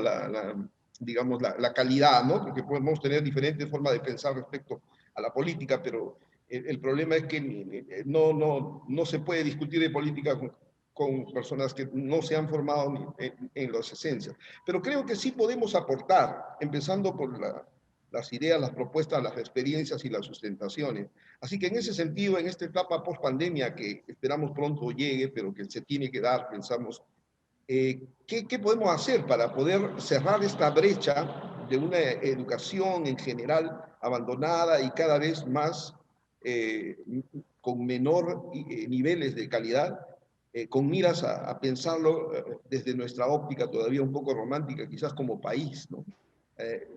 A: digamos, la calidad, ¿no? Porque podemos tener diferentes formas de pensar respecto a la política, pero el problema es que no se puede discutir de política con personas que no se han formado en las esencias. Pero creo que sí podemos aportar, empezando por las ideas, las propuestas, las experiencias y las sustentaciones. Así que en ese sentido, en esta etapa post-pandemia que esperamos pronto llegue, pero que se tiene que dar, pensamos, ¿qué podemos hacer para poder cerrar esta brecha de una educación en general abandonada y cada vez más con menor niveles de calidad, con miras a pensarlo desde nuestra óptica todavía un poco romántica, quizás como país, ¿no?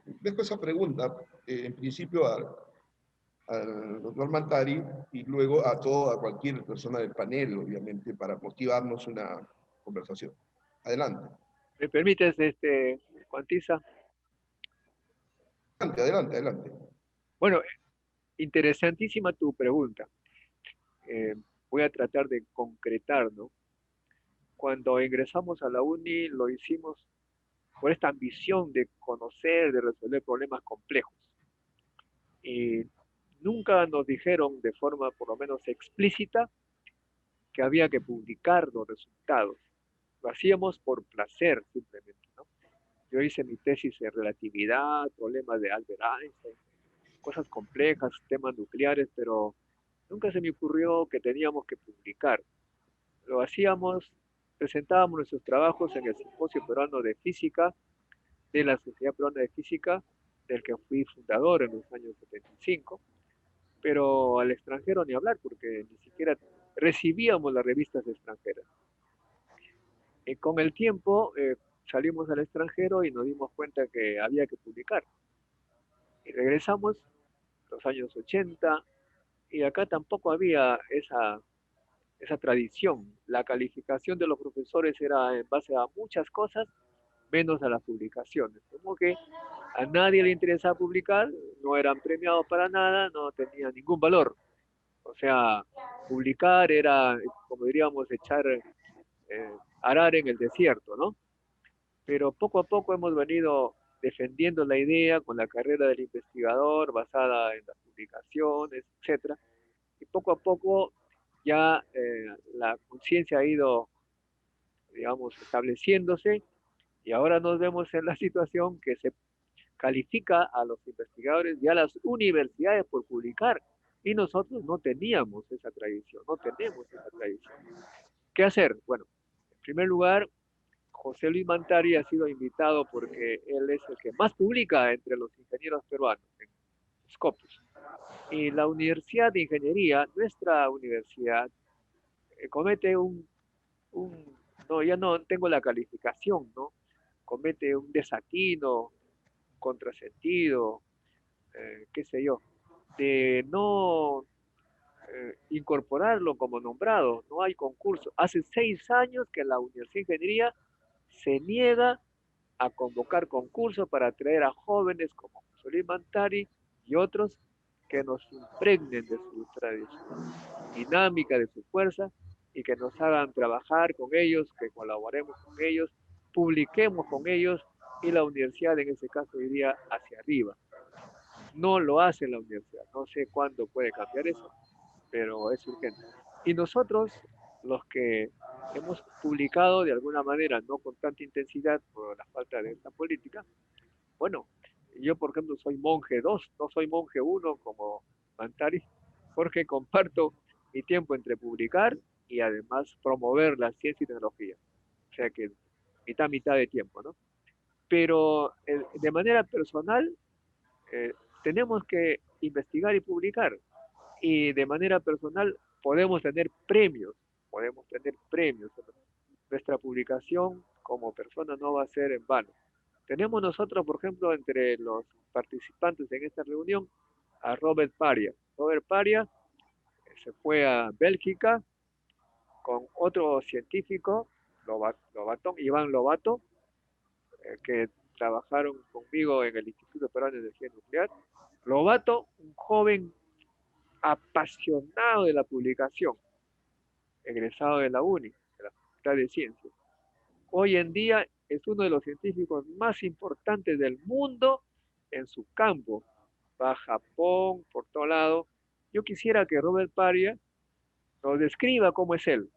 A: Dejo esa pregunta, en principio al doctor Mantari y luego a cualquier persona del panel, obviamente, para motivarnos una conversación. Adelante.
B: ¿Me permites, Juan Tiza?
A: Adelante, adelante, adelante.
B: Bueno, interesantísima tu pregunta. Voy a tratar de concretar, ¿no? Cuando ingresamos a la UNI lo hicimos por esta ambición de conocer, de resolver problemas complejos. Y nunca nos dijeron de forma por lo menos explícita que había que publicar los resultados. Lo hacíamos por placer simplemente, ¿no? Yo hice mi tesis en relatividad, problemas de Albert Einstein, cosas complejas, temas nucleares, pero nunca se me ocurrió que teníamos que publicar. Lo hacíamos, presentábamos nuestros trabajos en el Simposio Peruano de Física de la Sociedad Peruana de Física, del que fui fundador en los años 75, pero al extranjero ni hablar, porque ni siquiera recibíamos las revistas extranjeras. Con el tiempo salimos al extranjero y nos dimos cuenta que había que publicar. Y regresamos los años 80 y acá tampoco había esa tradición. La calificación de los profesores era en base a muchas cosas, menos a las publicaciones. Como que a nadie le interesaba publicar, no eran premiados para nada, no tenían ningún valor. O sea, publicar era, como diríamos, echar, arar en el desierto, ¿no? Pero poco a poco hemos venido defendiendo la idea con la carrera del investigador basada en las publicaciones, etcétera. Y poco a poco ya la conciencia ha ido, digamos, estableciéndose y ahora nos vemos en la situación que se califica a los investigadores y a las universidades por publicar. Y nosotros no teníamos esa tradición, no tenemos esa tradición. ¿Qué hacer? Bueno, en primer lugar, José Luis Mantari ha sido invitado porque él es el que más publica entre los ingenieros peruanos en Scopus. Y la Universidad de Ingeniería, nuestra universidad, comete no, ya no tengo la calificación, ¿no? Comete un desatino, contrasentido, qué sé yo, de no incorporarlo como nombrado. No hay concurso. Hace 6 años que la Universidad de Ingeniería se niega a convocar concursos para atraer a jóvenes como José Luis Mantari y otros que nos impregnen de su tradición dinámica, de su fuerza y que nos hagan trabajar con ellos, que colaboremos con ellos, publiquemos con ellos y la universidad en ese caso iría hacia arriba. No lo hace la universidad, no sé cuándo puede cambiar eso, pero es urgente. Y nosotros, los que hemos publicado de alguna manera, no con tanta intensidad por la falta de esta política, bueno, yo por ejemplo soy monje 2, no soy monje 1 como Mantari, porque comparto mi tiempo entre publicar y además promover la ciencia y tecnología. O sea que mitad de tiempo, ¿no? Pero de manera personal tenemos que investigar y publicar. Y de manera personal podemos tener premios, podemos tener premios. Nuestra publicación como persona no va a ser en vano. Tenemos nosotros, por ejemplo, entre los participantes en esta reunión, a Robert Paria. Robert Paria se fue a Bélgica con otro científico, Iván Lobato, que trabajaron conmigo en el Instituto Peruano de Energía Nuclear. Lobato, un joven apasionado de la publicación, egresado de la UNI, de la Facultad de Ciencias. Hoy en día es uno de los científicos más importantes del mundo en su campo. Va a Japón, por todo lado. Yo quisiera que Robert Paria nos describa cómo es él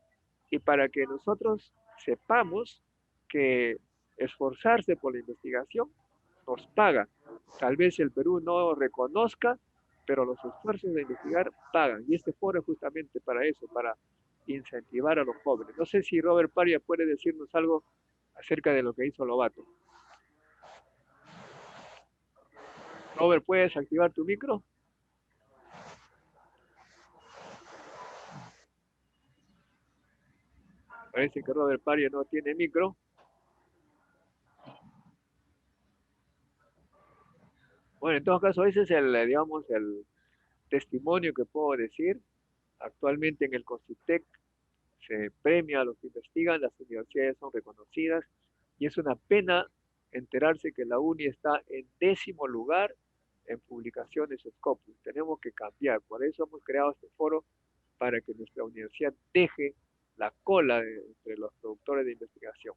B: y para que nosotros sepamos que esforzarse por la investigación nos paga. Tal vez el Perú no reconozca, pero los esfuerzos de investigar pagan. Y este foro es justamente para eso, para incentivar a los jóvenes. No sé si Robert Paria puede decirnos algo acerca de lo que hizo Lobato. Robert, ¿puedes activar tu micro? Parece que Robert Paria no tiene micro. Bueno, en todo caso, ese es el, digamos, el testimonio que puedo decir. Actualmente en el CONCITEC se premia a los que investigan, las universidades son reconocidas y es una pena enterarse que la UNI está en 10º lugar en publicaciones Scopus. Tenemos que cambiar, por eso hemos creado este foro para que nuestra universidad deje la cola entre los productores de investigación.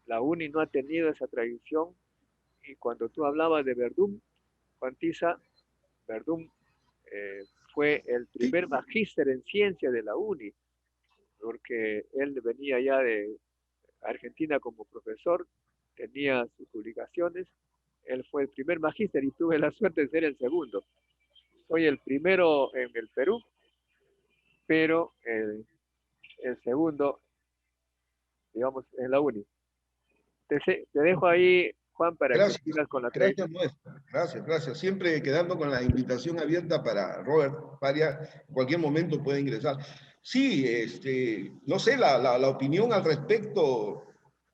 B: La UNI no ha tenido esa tradición y cuando tú hablabas de Verdún, Juan Tiza, Verdún fue el primer magíster en ciencia de la UNI, porque él venía ya de Argentina como profesor, tenía sus publicaciones, él fue el primer magíster y tuve la suerte de ser el segundo. Soy el primero en el Perú, pero el segundo, digamos, en la UNI. Te dejo ahí, Juan, para que
A: Gracias,
B: sigas con la
A: gracias,
B: entrevista.
A: Modesto. Gracias, gracias. Siempre quedando con la invitación abierta para Robert Paria, en cualquier momento puede ingresar. Sí, no sé, la opinión al respecto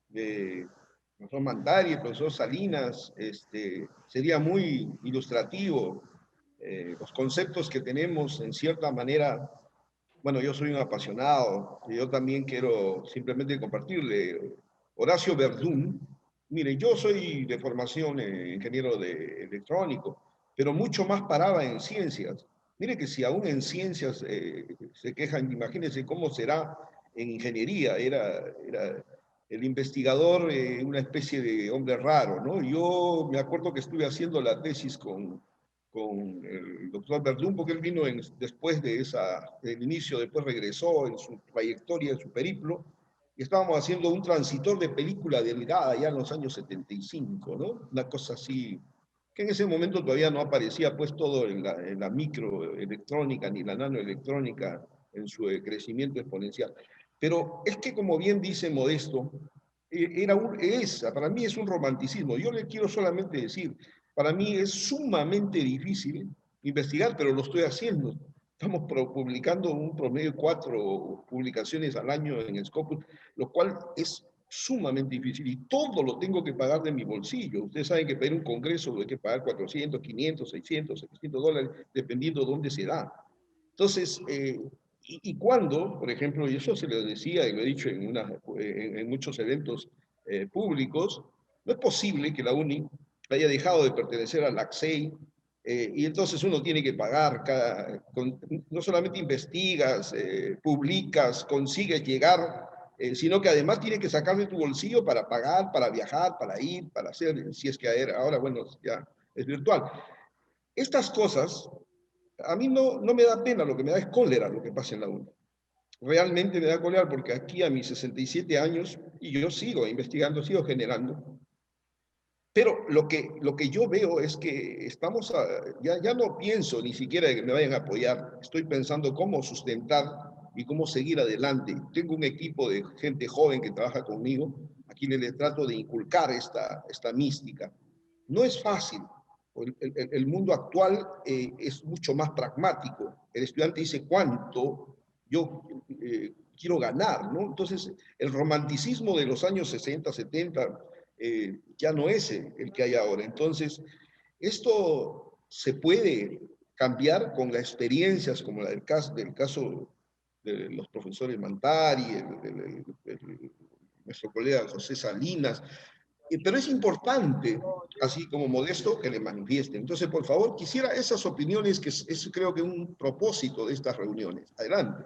A: de profesor Mantari, el profesor Salinas, sería muy ilustrativo. Los conceptos que tenemos, en cierta manera, bueno, yo soy un apasionado, y yo también quiero simplemente compartirle. Horacio Verdún, mire, yo soy de formación ingeniero de electrónico, pero mucho más paraba en ciencias. Mire que si aún en ciencias se quejan, imagínense cómo será en ingeniería. Era el investigador una especie de hombre raro, ¿no? Yo me acuerdo que estuve haciendo la tesis con el doctor Verdún, porque él vino después del inicio, después regresó en su trayectoria, en su periplo, y estábamos haciendo un transitor de película delgada ya en los años 75, ¿no? Una cosa así, que en ese momento todavía no aparecía pues todo en la microelectrónica ni la nanoelectrónica en su crecimiento exponencial. Pero es que, como bien dice Modesto, para mí es un romanticismo. Yo le quiero solamente decir, para mí es sumamente difícil investigar, pero lo estoy haciendo. Estamos publicando un promedio de 4 publicaciones al año en Scopus, lo cual es sumamente difícil y todo lo tengo que pagar de mi bolsillo. Ustedes saben que para ir a un congreso hay que pagar 400, 500, 600, 700 dólares, dependiendo de dónde se da. Entonces, y cuando, por ejemplo, y eso se lo decía y lo he dicho en muchos eventos públicos, no es posible que la UNI haya dejado de pertenecer al ACSEI, y entonces uno tiene que pagar, no solamente investigas, publicas, consigues llegar, sino que además tiene que sacar de tu bolsillo para pagar, para viajar, para ir, para hacer, si es que ahora, bueno, ya es virtual. Estas cosas, a mí no me da pena, lo que me da es cólera lo que pasa en la UNI. Realmente me da cólera porque aquí a mis 67 años, y yo sigo investigando, sigo generando, pero lo que yo veo es que ya no pienso ni siquiera que me vayan a apoyar, estoy pensando cómo sustentar y cómo seguir adelante. Tengo un equipo de gente joven que trabaja conmigo, a quienes les trato de inculcar esta mística. No es fácil. El mundo actual es mucho más pragmático. El estudiante dice cuánto yo quiero ganar, ¿no? Entonces, el romanticismo de los años 60, 70 ya no es el que hay ahora. Entonces, esto se puede cambiar con las experiencias como la del caso de los profesores Mantari, nuestro colega José Salinas, pero es importante, así como Modesto, que le manifiesten. Entonces, por favor, quisiera esas opiniones, que es creo que un propósito de estas reuniones. Adelante.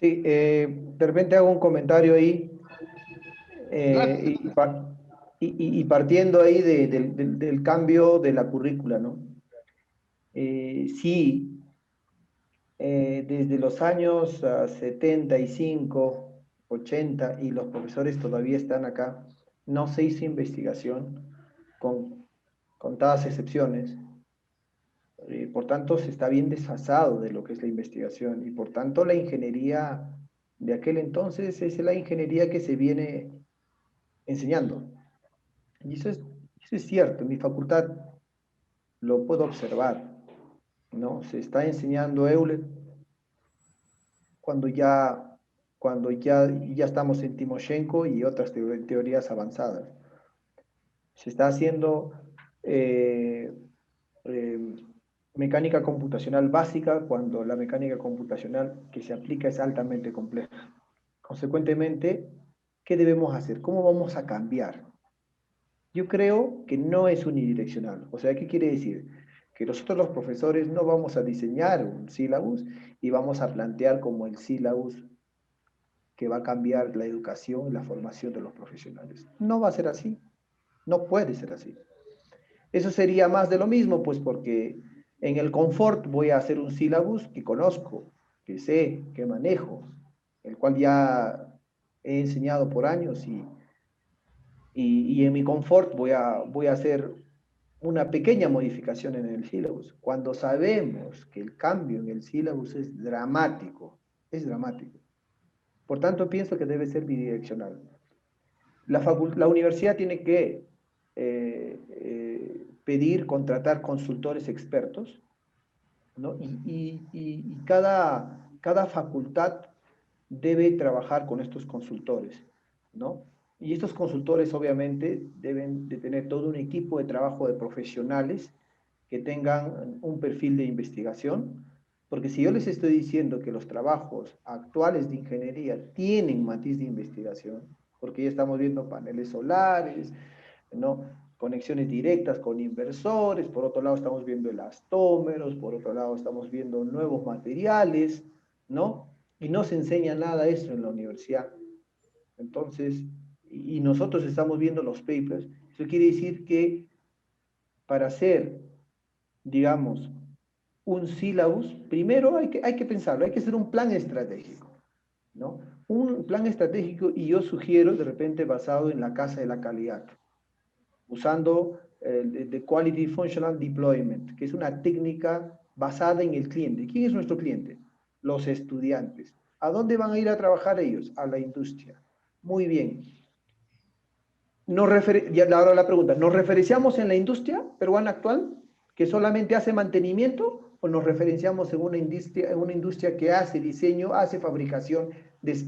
C: Sí, de repente hago un comentario ahí, y partiendo ahí del cambio de la currícula, ¿no? Sí, desde los años 75, 80, y los profesores todavía están acá, no se hizo investigación, con contadas excepciones. Por tanto, se está bien desfasado de lo que es la investigación, y por tanto la ingeniería de aquel entonces es la ingeniería que se viene enseñando. Y eso es cierto, en mi facultad lo puedo observar, ¿no? Se está enseñando Euler ya estamos en Timoshenko y otras teorías avanzadas. Se está haciendo mecánica computacional básica cuando la mecánica computacional que se aplica es altamente compleja. Consecuentemente, ¿qué debemos hacer? ¿Cómo vamos a cambiar? Yo creo que no es unidireccional. O sea, ¿qué quiere decir? Que nosotros los profesores no vamos a diseñar un sílabus y vamos a plantear como el sílabus que va a cambiar la educación y la formación de los profesionales. No va a ser así. No puede ser así. Eso sería más de lo mismo, pues porque en el confort voy a hacer un sílabus que conozco, que sé, que manejo, el cual ya he enseñado por años y en mi confort voy a hacer una pequeña modificación en el sílabus, cuando sabemos que el cambio en el sílabus es dramático, es dramático. Por tanto, pienso que debe ser bidireccional. La universidad tiene que pedir, contratar consultores expertos, ¿no? Y cada facultad debe trabajar con estos consultores, ¿no? Y estos consultores obviamente deben de tener todo un equipo de trabajo de profesionales que tengan un perfil de investigación, porque si yo les estoy diciendo que los trabajos actuales de ingeniería tienen matiz de investigación, porque ya estamos viendo paneles solares, ¿no? Conexiones directas con inversores, por otro lado estamos viendo elastómeros, por otro lado estamos viendo nuevos materiales, ¿no? Y no se enseña nada de eso en la universidad. Entonces, y nosotros estamos viendo los papers. Eso quiere decir que para hacer, digamos, un sílabus, primero hay que pensarlo, hay que hacer un plan estratégico, ¿no? Un plan estratégico, y yo sugiero de repente basado en la casa de la calidad, usando the Quality Functional Deployment, que es una técnica basada en el cliente. ¿Quién es nuestro cliente? Los estudiantes. ¿A dónde van a ir a trabajar ellos? A la industria. Muy bien. Ahora la pregunta, ¿nos referenciamos en la industria peruana actual, que solamente hace mantenimiento, o nos referenciamos en una industria que hace diseño, hace fabricación,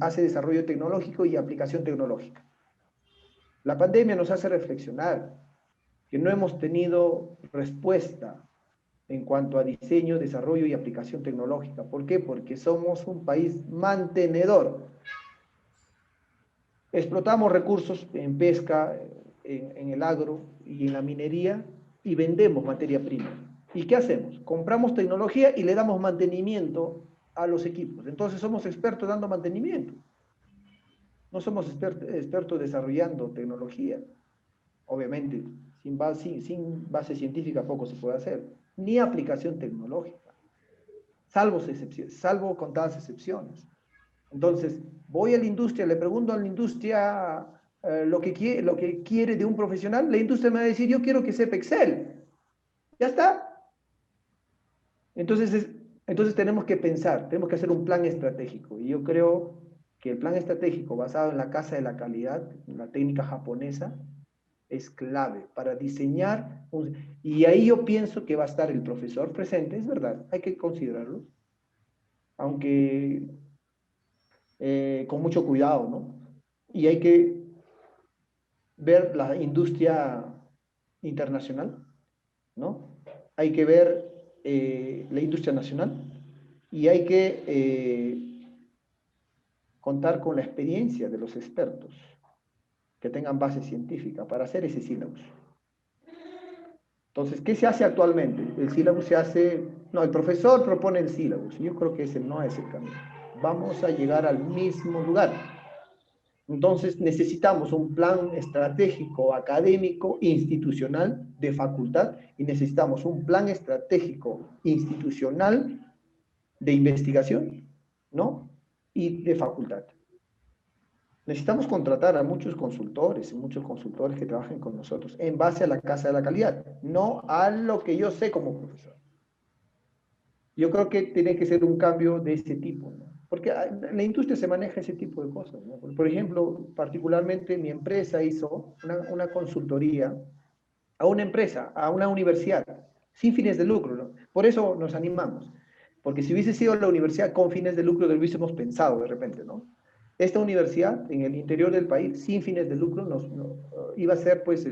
C: hace desarrollo tecnológico y aplicación tecnológica? La pandemia nos hace reflexionar que no hemos tenido respuesta en cuanto a diseño, desarrollo y aplicación tecnológica. ¿Por qué? Porque somos un país mantenedor. Explotamos recursos en pesca, en el agro y en la minería y vendemos materia prima. ¿Y qué hacemos? Compramos tecnología y le damos mantenimiento a los equipos. Entonces somos expertos dando mantenimiento. No somos expertos desarrollando tecnología. Obviamente, sin base científica poco se puede hacer, ni aplicación tecnológica, salvo contadas excepciones. Entonces, voy a la industria, le pregunto a la industria lo que quiere de un profesional, la industria me va a decir, yo quiero que sepa Excel. Ya está. Entonces tenemos que pensar, tenemos que hacer un plan estratégico. Y yo creo que el plan estratégico basado en la casa de la calidad, en la técnica japonesa, es clave para diseñar. Y ahí yo pienso que va a estar el profesor presente, es verdad, hay que considerarlo, aunque con mucho cuidado, ¿no? Y hay que ver la industria internacional, ¿no? Hay que ver la industria nacional y hay que contar con la experiencia de los expertos que tengan base científica para hacer ese sílabus. Entonces, ¿qué se hace actualmente? El sílabus se hace... No, el profesor propone el sílabus. Yo creo que ese no es el camino. Vamos a llegar al mismo lugar. Entonces, necesitamos un plan estratégico académico institucional de facultad y necesitamos un plan estratégico institucional de investigación, ¿no? Y de facultad. Necesitamos contratar a muchos consultores que trabajen con nosotros en base a la casa de la calidad, no a lo que yo sé como profesor. Yo creo que tiene que ser un cambio de ese tipo, ¿no? Porque en la industria se maneja ese tipo de cosas, ¿no? Por ejemplo, particularmente mi empresa hizo una consultoría a una empresa, a una universidad, sin fines de lucro, ¿no? Por eso nos animamos. Porque si hubiese sido la universidad con fines de lucro, lo hubiésemos pensado de repente, ¿no? Esta universidad en el interior del país, sin fines de lucro, iba a ser, pues,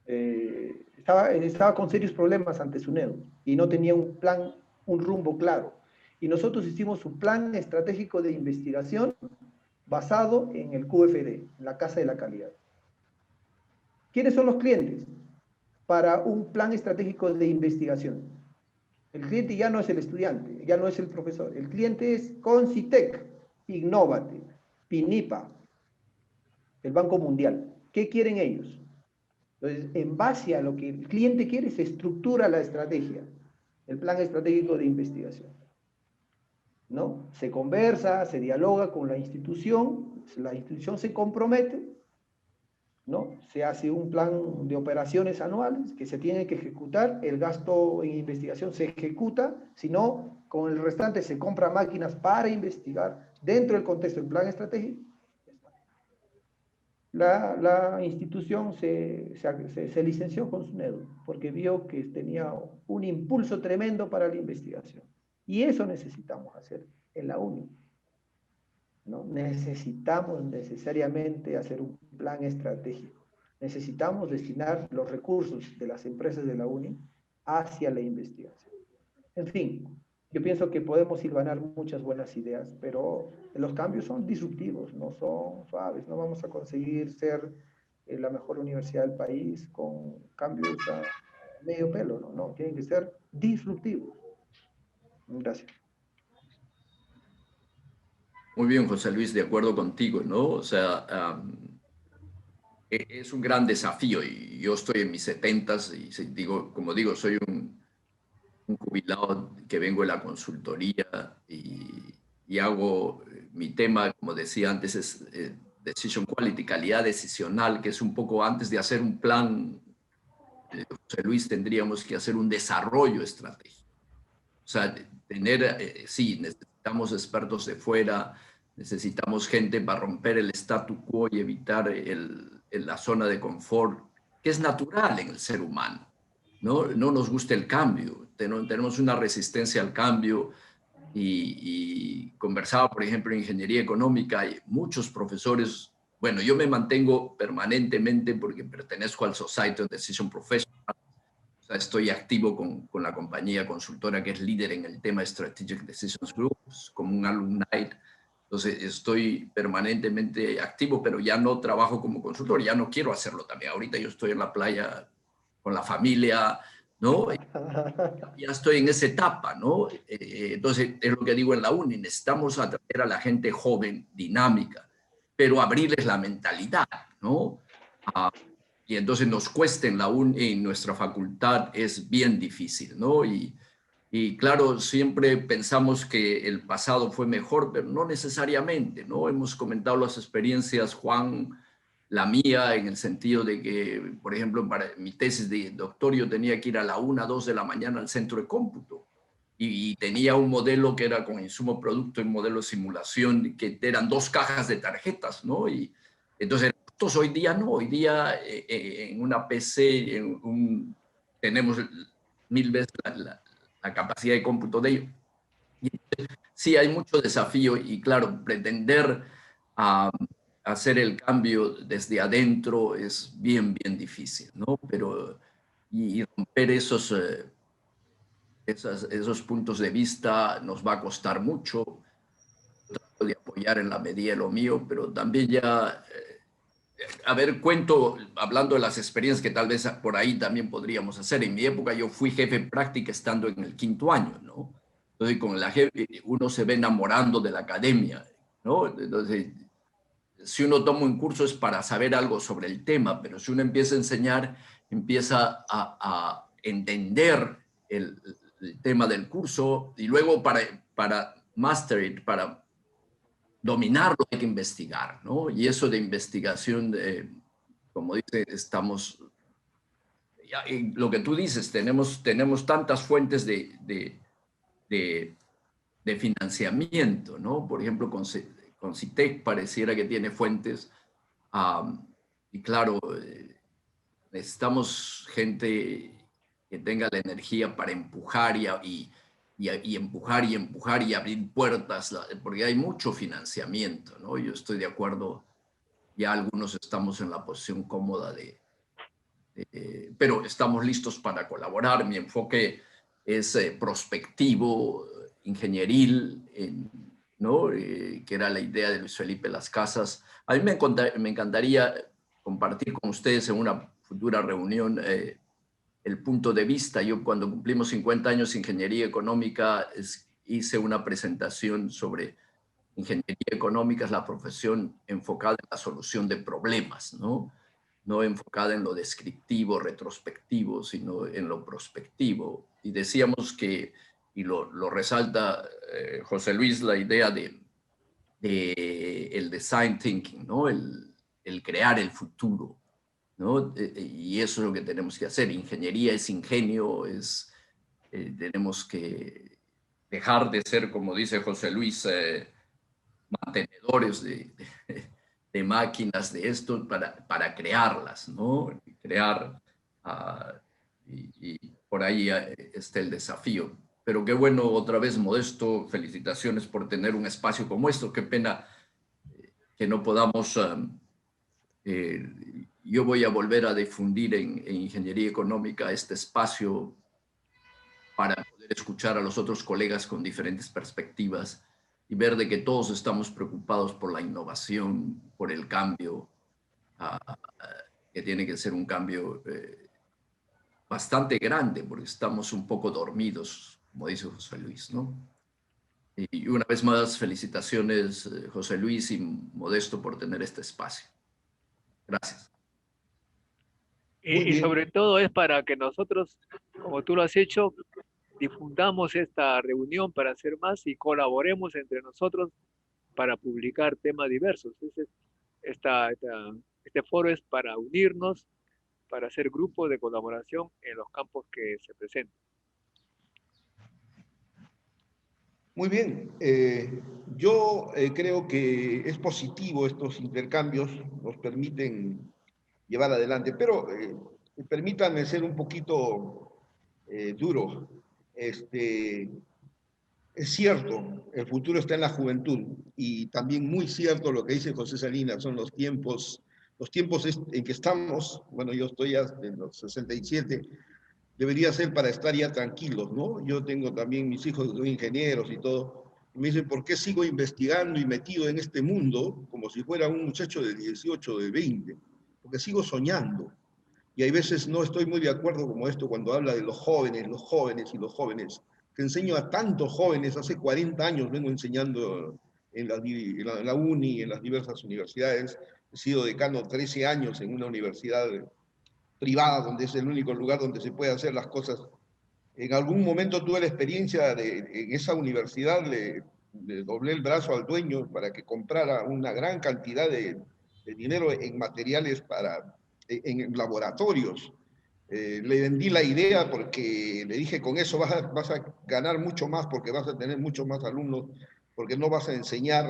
C: estaba con serios problemas ante SUNEDU y no tenía un plan, un rumbo claro. Y nosotros hicimos un plan estratégico de investigación basado en el QFD, en la Casa de la Calidad. ¿Quiénes son los clientes para un plan estratégico de investigación? El cliente ya no es el estudiante, ya no es el profesor. El cliente es Concitec, Innovate, Pinipa, el Banco Mundial. ¿Qué quieren ellos? Entonces, en base a lo que el cliente quiere, se estructura la estrategia, el plan estratégico de investigación, ¿no? Se conversa, se dialoga con la institución se compromete, ¿no? Se hace un plan de operaciones anuales que se tiene que ejecutar, el gasto en investigación se ejecuta, si no, con el restante se compra máquinas para investigar dentro del contexto del plan estratégico. La institución se licenció con SUNEDU porque vio que tenía un impulso tremendo para la investigación. Y eso necesitamos hacer en la UNI, ¿no? Necesitamos necesariamente hacer un plan estratégico. Necesitamos destinar los recursos de las empresas de la UNI hacia la investigación. En fin, yo pienso que podemos hilvanar muchas buenas ideas, pero los cambios son disruptivos, no son suaves. No vamos a conseguir ser la mejor universidad del país con cambios a medio pelo, ¿no? No, tienen que ser disruptivos. Gracias.
D: Muy bien, José Luis, de acuerdo contigo, ¿no? O sea, es un gran desafío y yo estoy en mis 70s y digo, como digo, soy un jubilado que vengo de la consultoría y hago, mi tema, como decía antes, es Decision Quality, calidad decisional, que es un poco antes de hacer un plan, José Luis, tendríamos que hacer un desarrollo estratégico. O sea, sí, necesitamos expertos de fuera, necesitamos gente para romper el statu quo y evitar la zona de confort, que es natural en el ser humano. No nos gusta el cambio, tenemos una resistencia al cambio y conversaba, por ejemplo, en ingeniería económica, hay muchos profesores, bueno, yo me mantengo permanentemente porque pertenezco al Society of Decision Professionals. O sea, estoy activo con la compañía consultora que es líder en el tema Strategic Decisions Groups, como un alumni. Entonces, estoy permanentemente activo, pero ya no trabajo como consultor, ya no quiero hacerlo también. Ahorita yo estoy en la playa con la familia, ¿no? Ya estoy en esa etapa, ¿no? Entonces, es lo que digo en la UNI, necesitamos atraer a la gente joven, dinámica, pero abrirles la mentalidad, ¿no? Y entonces nos cuesta en nuestra facultad, es bien difícil, ¿no? Y claro, siempre pensamos que el pasado fue mejor, pero no necesariamente, ¿no? Hemos comentado las experiencias, Juan, la mía, en el sentido de que, por ejemplo, para mi tesis de doctor yo tenía que ir a la 1, 2 de la mañana al centro de cómputo y tenía un modelo que era con insumo producto, un modelo de simulación, que eran 2 cajas de tarjetas, ¿no? Y entonces, hoy día no, hoy día en una PC tenemos 1000 veces la capacidad de cómputo de ello. Y sí, hay mucho desafío y claro, pretender hacer el cambio desde adentro es bien difícil, ¿no? Pero y romper esos puntos de vista nos va a costar mucho. Trato de apoyar en la medida de lo mío, pero también ya, a ver, cuento, hablando de las experiencias que tal vez por ahí también podríamos hacer. En mi época yo fui jefe de práctica estando en el 5º año, ¿no? Entonces con la jefe uno se ve enamorando de la academia, ¿no? Entonces, si uno toma un curso es para saber algo sobre el tema, pero si uno empieza a enseñar, empieza a entender el tema del curso y luego para master it, para dominarlo hay que investigar, ¿no? Y eso de investigación, como dice, estamos, lo que tú dices, tenemos tantas fuentes de financiamiento, ¿no? Por ejemplo, con CITEC pareciera que tiene fuentes, y claro, necesitamos gente que tenga la energía para empujar y y empujar y empujar y abrir puertas, porque hay mucho financiamiento, ¿no? Yo estoy de acuerdo, ya algunos estamos en la posición cómoda pero estamos listos para colaborar. Mi enfoque es prospectivo, ingenieril, ¿no? Que era la idea de Luis Felipe Las Casas. A mí me encantaría compartir con ustedes en una futura reunión el punto de vista. Yo cuando cumplimos 50 años de ingeniería económica hice una presentación sobre ingeniería económica, es la profesión enfocada en la solución de problemas, ¿no? No enfocada en lo descriptivo, retrospectivo, sino en lo prospectivo. Y decíamos que, y lo resalta José Luis, la idea de el design thinking, ¿no? El crear el futuro, ¿no? Y eso es lo que tenemos que hacer. Ingeniería es ingenio, tenemos que dejar de ser, como dice José Luis, mantenedores de máquinas de esto para crearlas, ¿no? Crear, y por ahí está el desafío. Pero qué bueno, otra vez, Modesto, felicitaciones por tener un espacio como esto. Qué pena que no podamos... yo voy a volver a difundir en Ingeniería Económica este espacio para poder escuchar a los otros colegas con diferentes perspectivas y ver de que todos estamos preocupados por la innovación, por el cambio, que tiene que ser un cambio bastante grande, porque estamos un poco dormidos, como dice José Luis, ¿no? Y una vez más, felicitaciones, José Luis y Modesto, por tener este espacio. Gracias.
B: Y sobre todo es para que nosotros, como tú lo has hecho, difundamos esta reunión para hacer más y colaboremos entre nosotros para publicar temas diversos. Este foro es para unirnos, para hacer grupos de colaboración en los campos que se presentan.
A: Muy bien. Yo creo que es positivo estos intercambios, nos permiten llevar adelante, pero permítanme ser un poquito duro. Es cierto, el futuro está en la juventud y también muy cierto lo que dice José Salinas, son los tiempos en que estamos. Bueno, yo estoy ya en los 67, debería ser para estar ya tranquilos, ¿no? Yo tengo también mis hijos que son ingenieros y todo, y me dicen, ¿por qué sigo investigando y metido en este mundo como si fuera un muchacho de 18, de 20? Porque sigo soñando. Y hay veces no estoy muy de acuerdo como esto cuando habla de los jóvenes y los jóvenes, que enseño a tantos jóvenes, hace 40 años vengo enseñando en la uni, en las diversas universidades, he sido decano 13 años en una universidad privada, donde es el único lugar donde se puede hacer las cosas. En algún momento tuve la experiencia en esa universidad, le doblé el brazo al dueño para que comprara una gran cantidad de dinero en materiales en laboratorios. Le vendí la idea porque le dije, con eso vas a ganar mucho más porque vas a tener muchos más alumnos, porque no vas a enseñar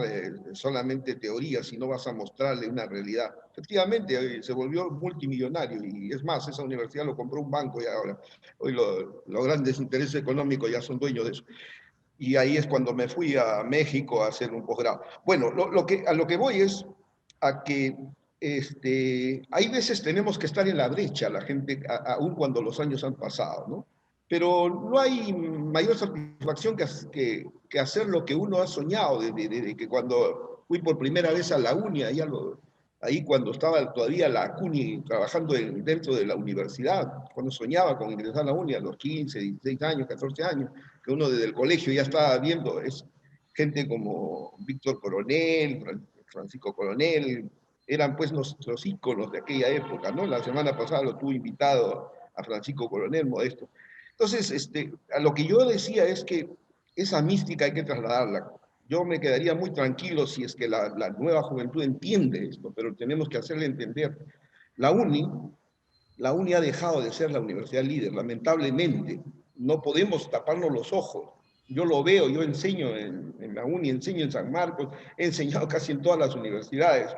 A: solamente teoría, sino vas a mostrarle una realidad. Efectivamente, se volvió multimillonario y es más, esa universidad lo compró un banco y ahora, hoy los grandes intereses económicos ya son dueños de eso. Y ahí es cuando me fui a México a hacer un posgrado. Bueno, a lo que voy es a que hay veces tenemos que estar en la brecha, la gente, aun cuando los años han pasado, ¿no? Pero no hay mayor satisfacción que hacer lo que uno ha soñado, desde que cuando fui por primera vez a la uni, ahí cuando estaba todavía la CUNY trabajando dentro de la universidad, cuando soñaba con ingresar a la uni a los 15, 16 años, 14 años, que uno desde el colegio ya estaba viendo, es gente como Víctor Coronel, Francisco Coronel, eran pues nuestros íconos de aquella época, ¿no? La semana pasada lo tuve invitado a Francisco Coronel, Modesto. Entonces, a lo que yo decía es que esa mística hay que trasladarla. Yo me quedaría muy tranquilo si es que la nueva juventud entiende esto, pero tenemos que hacerle entender. La UNI ha dejado de ser la universidad líder, lamentablemente. No podemos taparnos los ojos. Yo lo veo, yo enseño en la UNI, enseño en San Marcos, he enseñado casi en todas las universidades.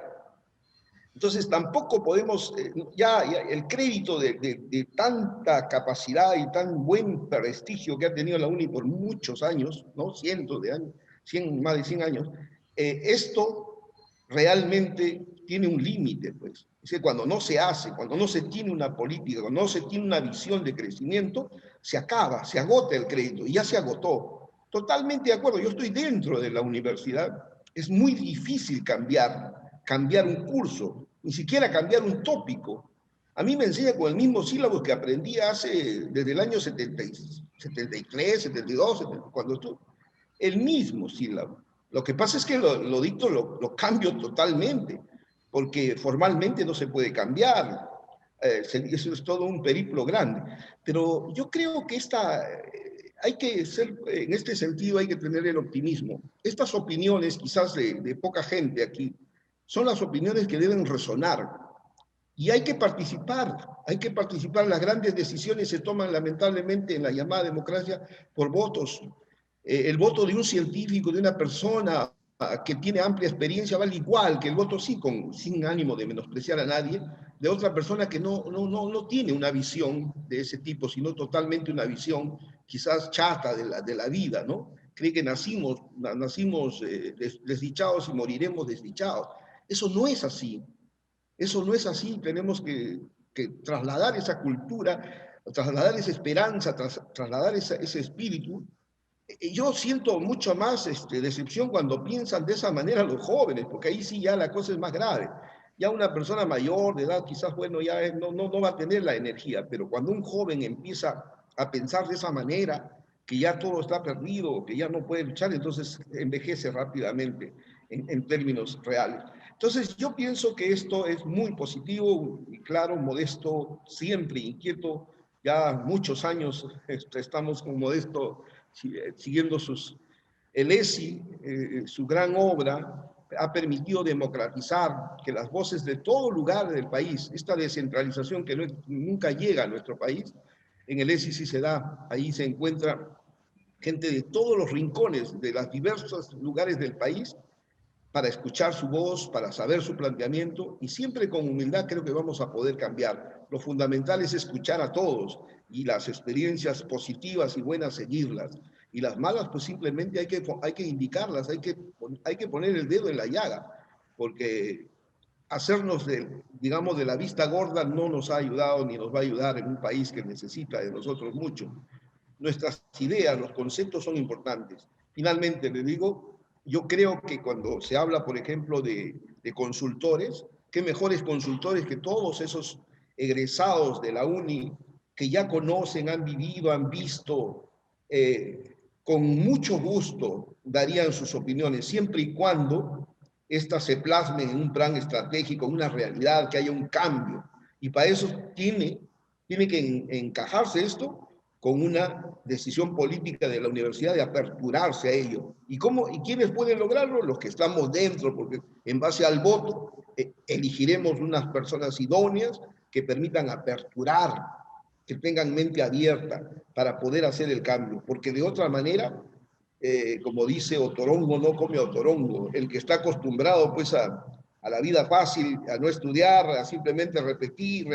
A: Entonces tampoco podemos, ya el crédito de tanta capacidad y tan buen prestigio que ha tenido la UNI por muchos años, ¿no? Cientos de años, más de 100 años, esto realmente tiene un límite, pues. Es que cuando no se hace, cuando no se tiene una política, cuando no se tiene una visión de crecimiento, se acaba, se agota el crédito, y ya se agotó. Totalmente de acuerdo, yo estoy dentro de la universidad, es muy difícil cambiar un curso, ni siquiera cambiar un tópico. A mí me enseña con el mismo sílabo que aprendí desde el año 73, 72, cuando estuve. El mismo sílabo. Lo que pasa es que lo dicto, lo cambio totalmente, porque formalmente no se puede cambiar. Eso es todo un periplo grande. Pero yo creo que hay que ser, en este sentido hay que tener el optimismo. Estas opiniones, quizás de poca gente aquí, son las opiniones que deben resonar. Y hay que participar. Las grandes decisiones se toman lamentablemente en la llamada democracia por votos. El voto de un científico, de una persona que tiene amplia experiencia, vale igual que el voto sin ánimo de menospreciar a nadie, de otra persona que no tiene una visión de ese tipo, sino totalmente una visión quizás chata de la vida, ¿no? Cree que nacimos desdichados y moriremos desdichados. Eso no es así. Eso no es así. Tenemos que trasladar esa cultura, trasladar esa esperanza, trasladar ese espíritu. Yo siento mucho más decepción cuando piensan de esa manera los jóvenes, porque ahí sí ya la cosa es más grave. Ya una persona mayor de edad quizás, bueno, ya no va a tener la energía, pero cuando un joven empieza a pensar de esa manera, que ya todo está perdido, que ya no puede luchar, entonces envejece rápidamente en términos reales. Entonces yo pienso que esto es muy positivo y claro, Modesto siempre inquieto, ya muchos años estamos con Modesto siguiendo el ESI, su gran obra, ha permitido democratizar que las voces de todo lugar del país, esta descentralización que nunca llega a nuestro país, en el ESI sí se da, ahí se encuentra gente de todos los rincones, de los diversos lugares del país, para escuchar su voz, para saber su planteamiento, y siempre con humildad creo que vamos a poder cambiar. Lo fundamental es escuchar a todos, y las experiencias positivas y buenas seguirlas, y las malas pues simplemente hay que indicarlas, hay que poner el dedo en la llaga, porque hacernos digamos, de la vista gorda no nos ha ayudado ni nos va a ayudar en un país que necesita de nosotros mucho. Nuestras ideas, los conceptos son importantes. Finalmente, le digo, yo creo que cuando se habla, por ejemplo, de consultores, qué mejores consultores que todos esos egresados de la UNI que ya conocen, han vivido, han visto, con mucho gusto darían sus opiniones, siempre y cuando éstas se plasmen en un plan estratégico, en una realidad, que haya un cambio. Y para eso tiene que encajarse esto con una decisión política de la universidad de aperturarse a ello. ¿Y quiénes pueden lograrlo? Los que estamos dentro, porque en base al voto elegiremos unas personas idóneas que permitan aperturar, que tengan mente abierta para poder hacer el cambio, porque de otra manera, como dice Otorongo, no come Otorongo. El que está acostumbrado pues a la vida fácil, a no estudiar, a simplemente repetir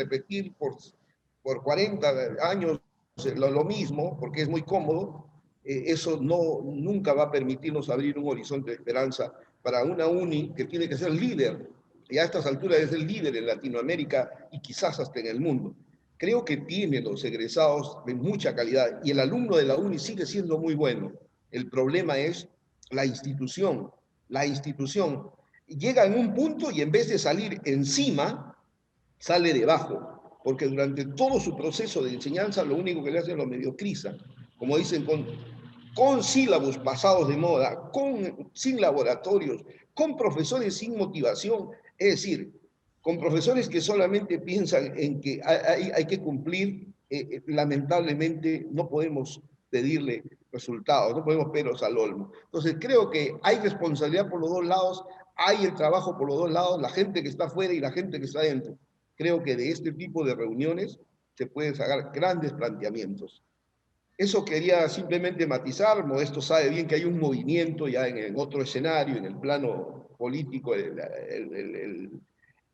A: por 40 años lo mismo, porque es muy cómodo, eso nunca va a permitirnos abrir un horizonte de esperanza para una UNI que tiene que ser líder, y a estas alturas es el líder en Latinoamérica y quizás hasta en el mundo. Creo que tiene los egresados de mucha calidad y el alumno de la UNI sigue siendo muy bueno. El problema es la institución. La institución llega en un punto y en vez de salir encima, sale debajo, porque durante todo su proceso de enseñanza lo único que le hacen lo mediocriza, como dicen, con sílabos pasados de moda, sin laboratorios, con profesores sin motivación, es decir, con profesores que solamente piensan en que hay que cumplir. Lamentablemente no podemos pedirle resultados, no podemos peros al olmo. Entonces creo que hay responsabilidad por los dos lados, hay el trabajo por los dos lados, la gente que está afuera y la gente que está adentro. Creo que de este tipo de reuniones se pueden sacar grandes planteamientos. Eso quería simplemente matizar. Modesto sabe bien que hay un movimiento ya en otro escenario, en el plano político,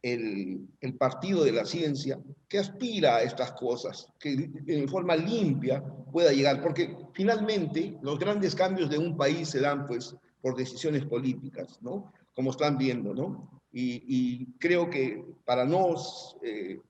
A: el partido de la ciencia que aspira a estas cosas, que en forma limpia pueda llegar, porque finalmente los grandes cambios de un país se dan pues por decisiones políticas, ¿no? Como están viendo, ¿no? Y creo que para no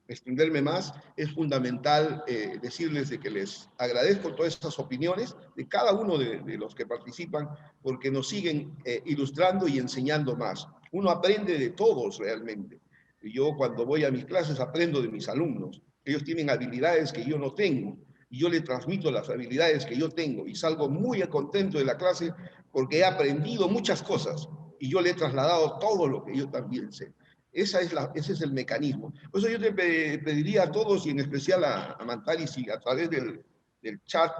A: extenderme más, es fundamental decirles de que les agradezco todas estas opiniones de cada uno de los que participan, porque nos siguen ilustrando y enseñando más. Uno aprende de todos realmente. Yo cuando voy a mis clases aprendo de mis alumnos. Ellos tienen habilidades que yo no tengo y yo les transmito las habilidades que yo tengo y salgo muy contento de la clase porque he aprendido muchas cosas y yo le he trasladado todo lo que yo también sé. Ese es el mecanismo. Por eso yo te pediría a todos y en especial a Mantari si a través del chat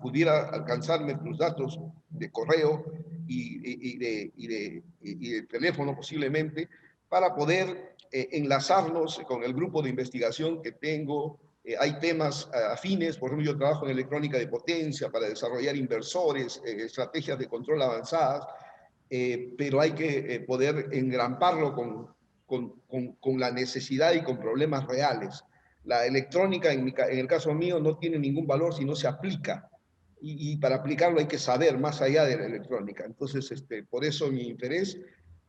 A: pudiera alcanzarme tus datos de correo y de teléfono posiblemente para poder enlazarnos con el grupo de investigación que tengo. Hay temas afines, por ejemplo, yo trabajo en electrónica de potencia para desarrollar inversores, estrategias de control avanzadas, pero hay que poder engramparlo con la necesidad y con problemas reales. La electrónica, en el caso mío, no tiene ningún valor si no se aplica. Y para aplicarlo hay que saber más allá de la electrónica. Entonces, por eso mi interés.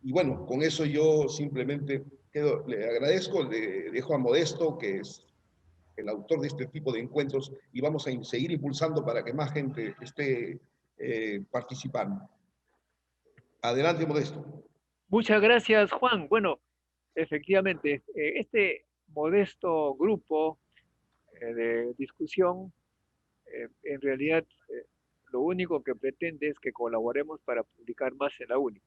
A: Y bueno, con eso yo simplemente le agradezco, le dejo a Modesto, que es el autor de este tipo de encuentros, y vamos a seguir impulsando para que más gente esté participando. Adelante, Modesto.
B: Muchas gracias, Juan. Bueno, efectivamente, este modesto grupo de discusión, en realidad, lo único que pretende es que colaboremos para publicar más en la UNI.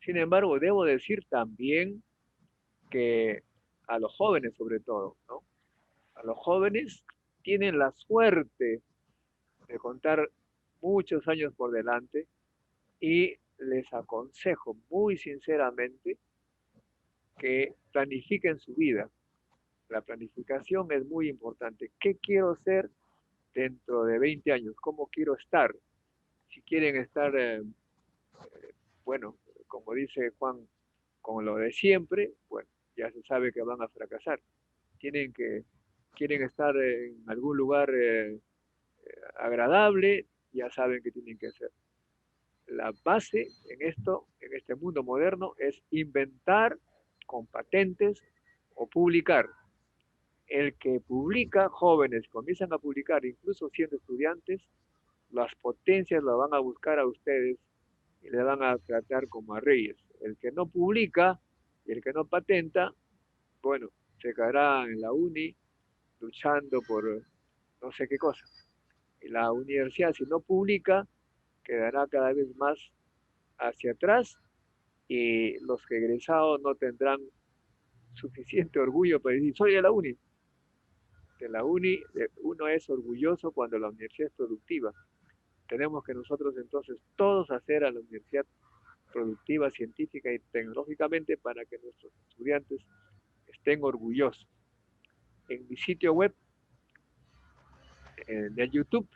B: Sin embargo, debo decir también que a los jóvenes sobre todo, ¿no? A los jóvenes tienen la suerte de contar muchos años por delante y les aconsejo muy sinceramente que planifiquen su vida. La planificación es muy importante. ¿Qué quiero ser dentro de 20 años? ¿Cómo quiero estar? Si quieren estar, bueno, como dice Juan, con lo de siempre, bueno, ya se sabe que van a fracasar. Quieren estar en algún lugar agradable, ya saben que tienen que hacer. La base en esto, en este mundo moderno, es inventar con patentes o publicar. El que publica, jóvenes comienzan a publicar, incluso siendo estudiantes, las potencias lo van a buscar a ustedes y le van a tratar como a reyes. El que no publica y el que no patenta, bueno, se quedará en la uni luchando por no sé qué cosa. Y la universidad, si no publica, quedará cada vez más hacia atrás y los que egresados no tendrán suficiente orgullo para decir, soy de la uni. De la uni, uno es orgulloso cuando la universidad es productiva. Tenemos que nosotros entonces todos hacer a la universidad productiva, científica y tecnológicamente para que nuestros estudiantes estén orgullosos. En mi sitio web, de YouTube,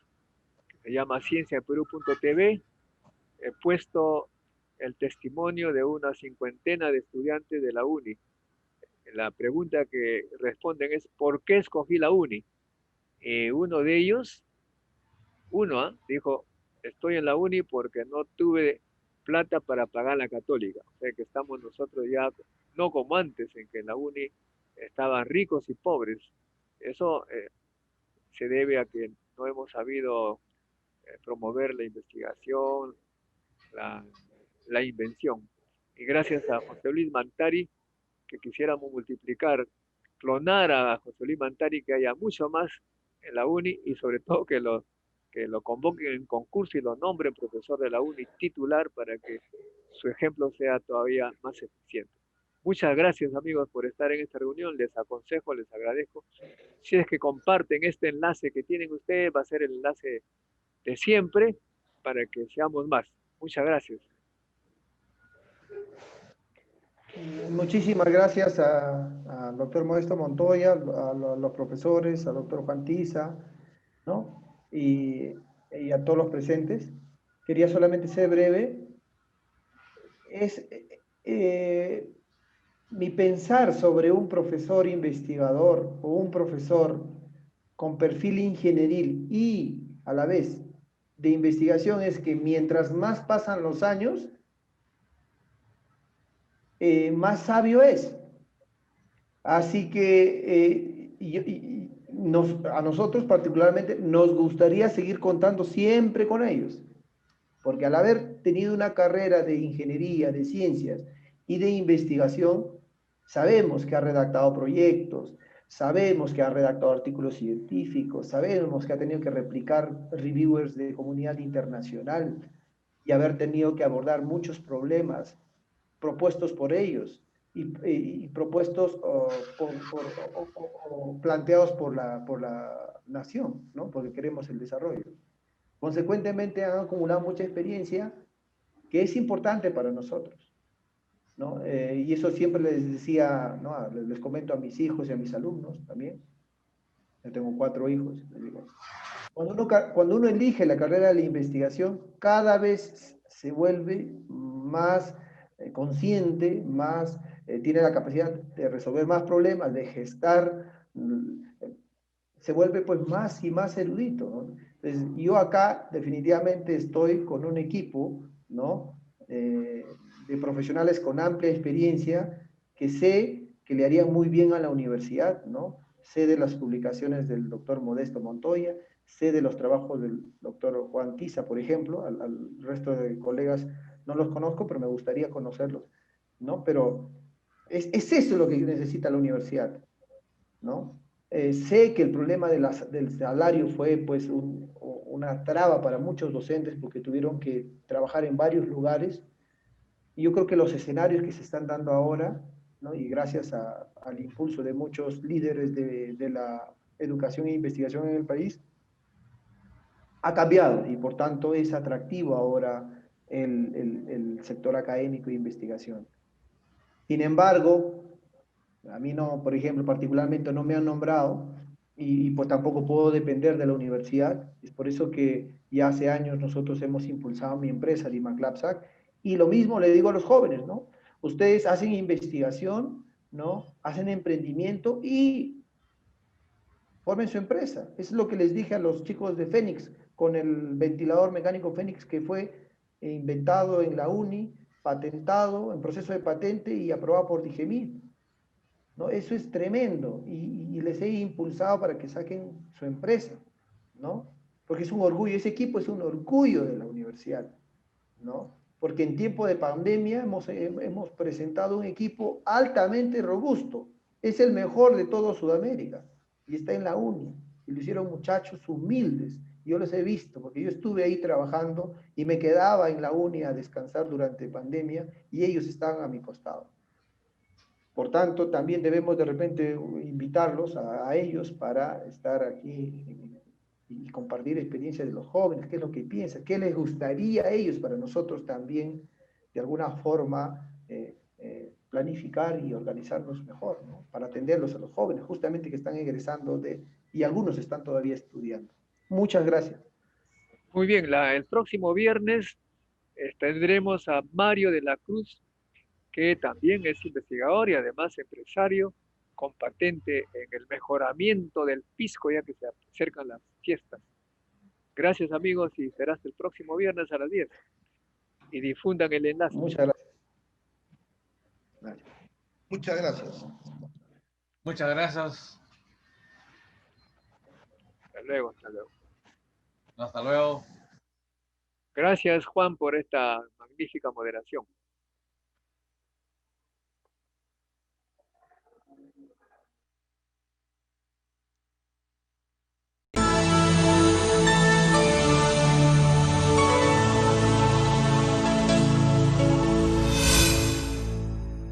B: que se llama cienciaperú.tv, he puesto el testimonio de una cincuentena de estudiantes de la UNI. La pregunta que responden es, ¿por qué escogí la UNI? Uno de ellos, dijo, estoy en la UNI porque no tuve plata para pagar la católica. O sea que estamos nosotros ya, no como antes, en que en la UNI estaban ricos y pobres. Eso se debe a que no hemos sabido promover la investigación, la invención. Y gracias a José Luis Mantari, que quisiéramos multiplicar, clonar a José Luis Mantari, que haya mucho más en la UNI y sobre todo que lo convoquen en concurso y lo nombren profesor de la UNI titular para que su ejemplo sea todavía más eficiente. Muchas gracias amigos por estar en esta reunión, les aconsejo, les agradezco. Si es que comparten este enlace que tienen ustedes, va a ser el enlace de siempre para que seamos más. Muchas gracias.
C: Muchísimas gracias al doctor Modesto Montoya, a los profesores, al doctor Juan Tiza, ¿no? Y a todos los presentes. Quería solamente ser breve. mi pensar sobre un profesor investigador o un profesor con perfil ingenieril y a la vez de investigación es que mientras más pasan los años, más sabio es. Así que a nosotros particularmente nos gustaría seguir contando siempre con ellos, porque al haber tenido una carrera de ingeniería, de ciencias y de investigación, sabemos que ha redactado proyectos, sabemos que ha redactado artículos científicos, sabemos que ha tenido que replicar reviewers de comunidad internacional y haber tenido que abordar muchos problemas propuestos por ellos y propuestos o planteados por la nación, ¿no? Porque queremos el desarrollo. Consecuentemente han acumulado mucha experiencia que es importante para nosotros, ¿no? Y eso siempre les decía, ¿no? Les comento a mis hijos y a mis alumnos también. Yo tengo 4 hijos. Les digo, cuando uno elige la carrera de la investigación, cada vez se vuelve más consciente, más tiene la capacidad de resolver más problemas, de gestar, se vuelve pues más y más erudito, ¿no? Entonces, yo acá definitivamente estoy con un equipo, ¿no? De profesionales con amplia experiencia que sé que le harían muy bien a la universidad, ¿no? Sé de las publicaciones del doctor Modesto Montoya, sé de los trabajos del doctor Juan Tiza, por ejemplo, al resto de colegas no los conozco, pero me gustaría conocerlos, ¿no? Pero es eso lo que necesita la universidad, ¿no? Sé que el problema del salario fue pues una traba para muchos docentes porque tuvieron que trabajar en varios lugares. Y yo creo que los escenarios que se están dando ahora, ¿no? Y gracias al impulso de muchos líderes de la educación e investigación en el país, ha cambiado y por tanto es atractivo ahora el sector académico e investigación. Sin embargo, a mí no, por ejemplo, particularmente no me han nombrado y pues tampoco puedo depender de la universidad. Es por eso que ya hace años nosotros hemos impulsado mi empresa, Limaclapsac, y lo mismo le digo a los jóvenes, ¿no? Ustedes hacen investigación, ¿no? Hacen emprendimiento y formen su empresa. Eso es lo que les dije a los chicos de Fénix con el ventilador mecánico Fénix que fue inventado en la UNI, patentado, en proceso de patente y aprobado por DIGEMIT, ¿no? Eso es tremendo y les he impulsado para que saquen su empresa, ¿no? Porque es un orgullo, ese equipo es un orgullo de la universidad, ¿no? Porque en tiempo de pandemia hemos presentado un equipo altamente robusto, es el mejor de todo Sudamérica y está en la UNI y lo hicieron muchachos humildes. Yo los he visto porque yo estuve ahí trabajando y me quedaba en la UNI a descansar durante pandemia y ellos estaban a mi costado. Por tanto, también debemos de repente invitarlos a ellos para estar aquí y compartir experiencias de los jóvenes, qué es lo que piensan, qué les gustaría a ellos para nosotros también, de alguna forma, planificar y organizarnos mejor, ¿no? Para atenderlos a los jóvenes, justamente que están egresando y algunos están todavía estudiando. Muchas gracias.
B: Muy bien, el próximo viernes tendremos a Mario de la Cruz, que también es investigador y además empresario, con patente en el mejoramiento del pisco, ya que se acercan las fiestas. Gracias amigos y será hasta el próximo viernes a las 10. Y difundan el enlace.
C: Muchas gracias.
A: Muchas gracias.
E: Muchas gracias.
B: Hasta luego, hasta luego.
E: Hasta luego.
B: Gracias Juan por esta magnífica moderación.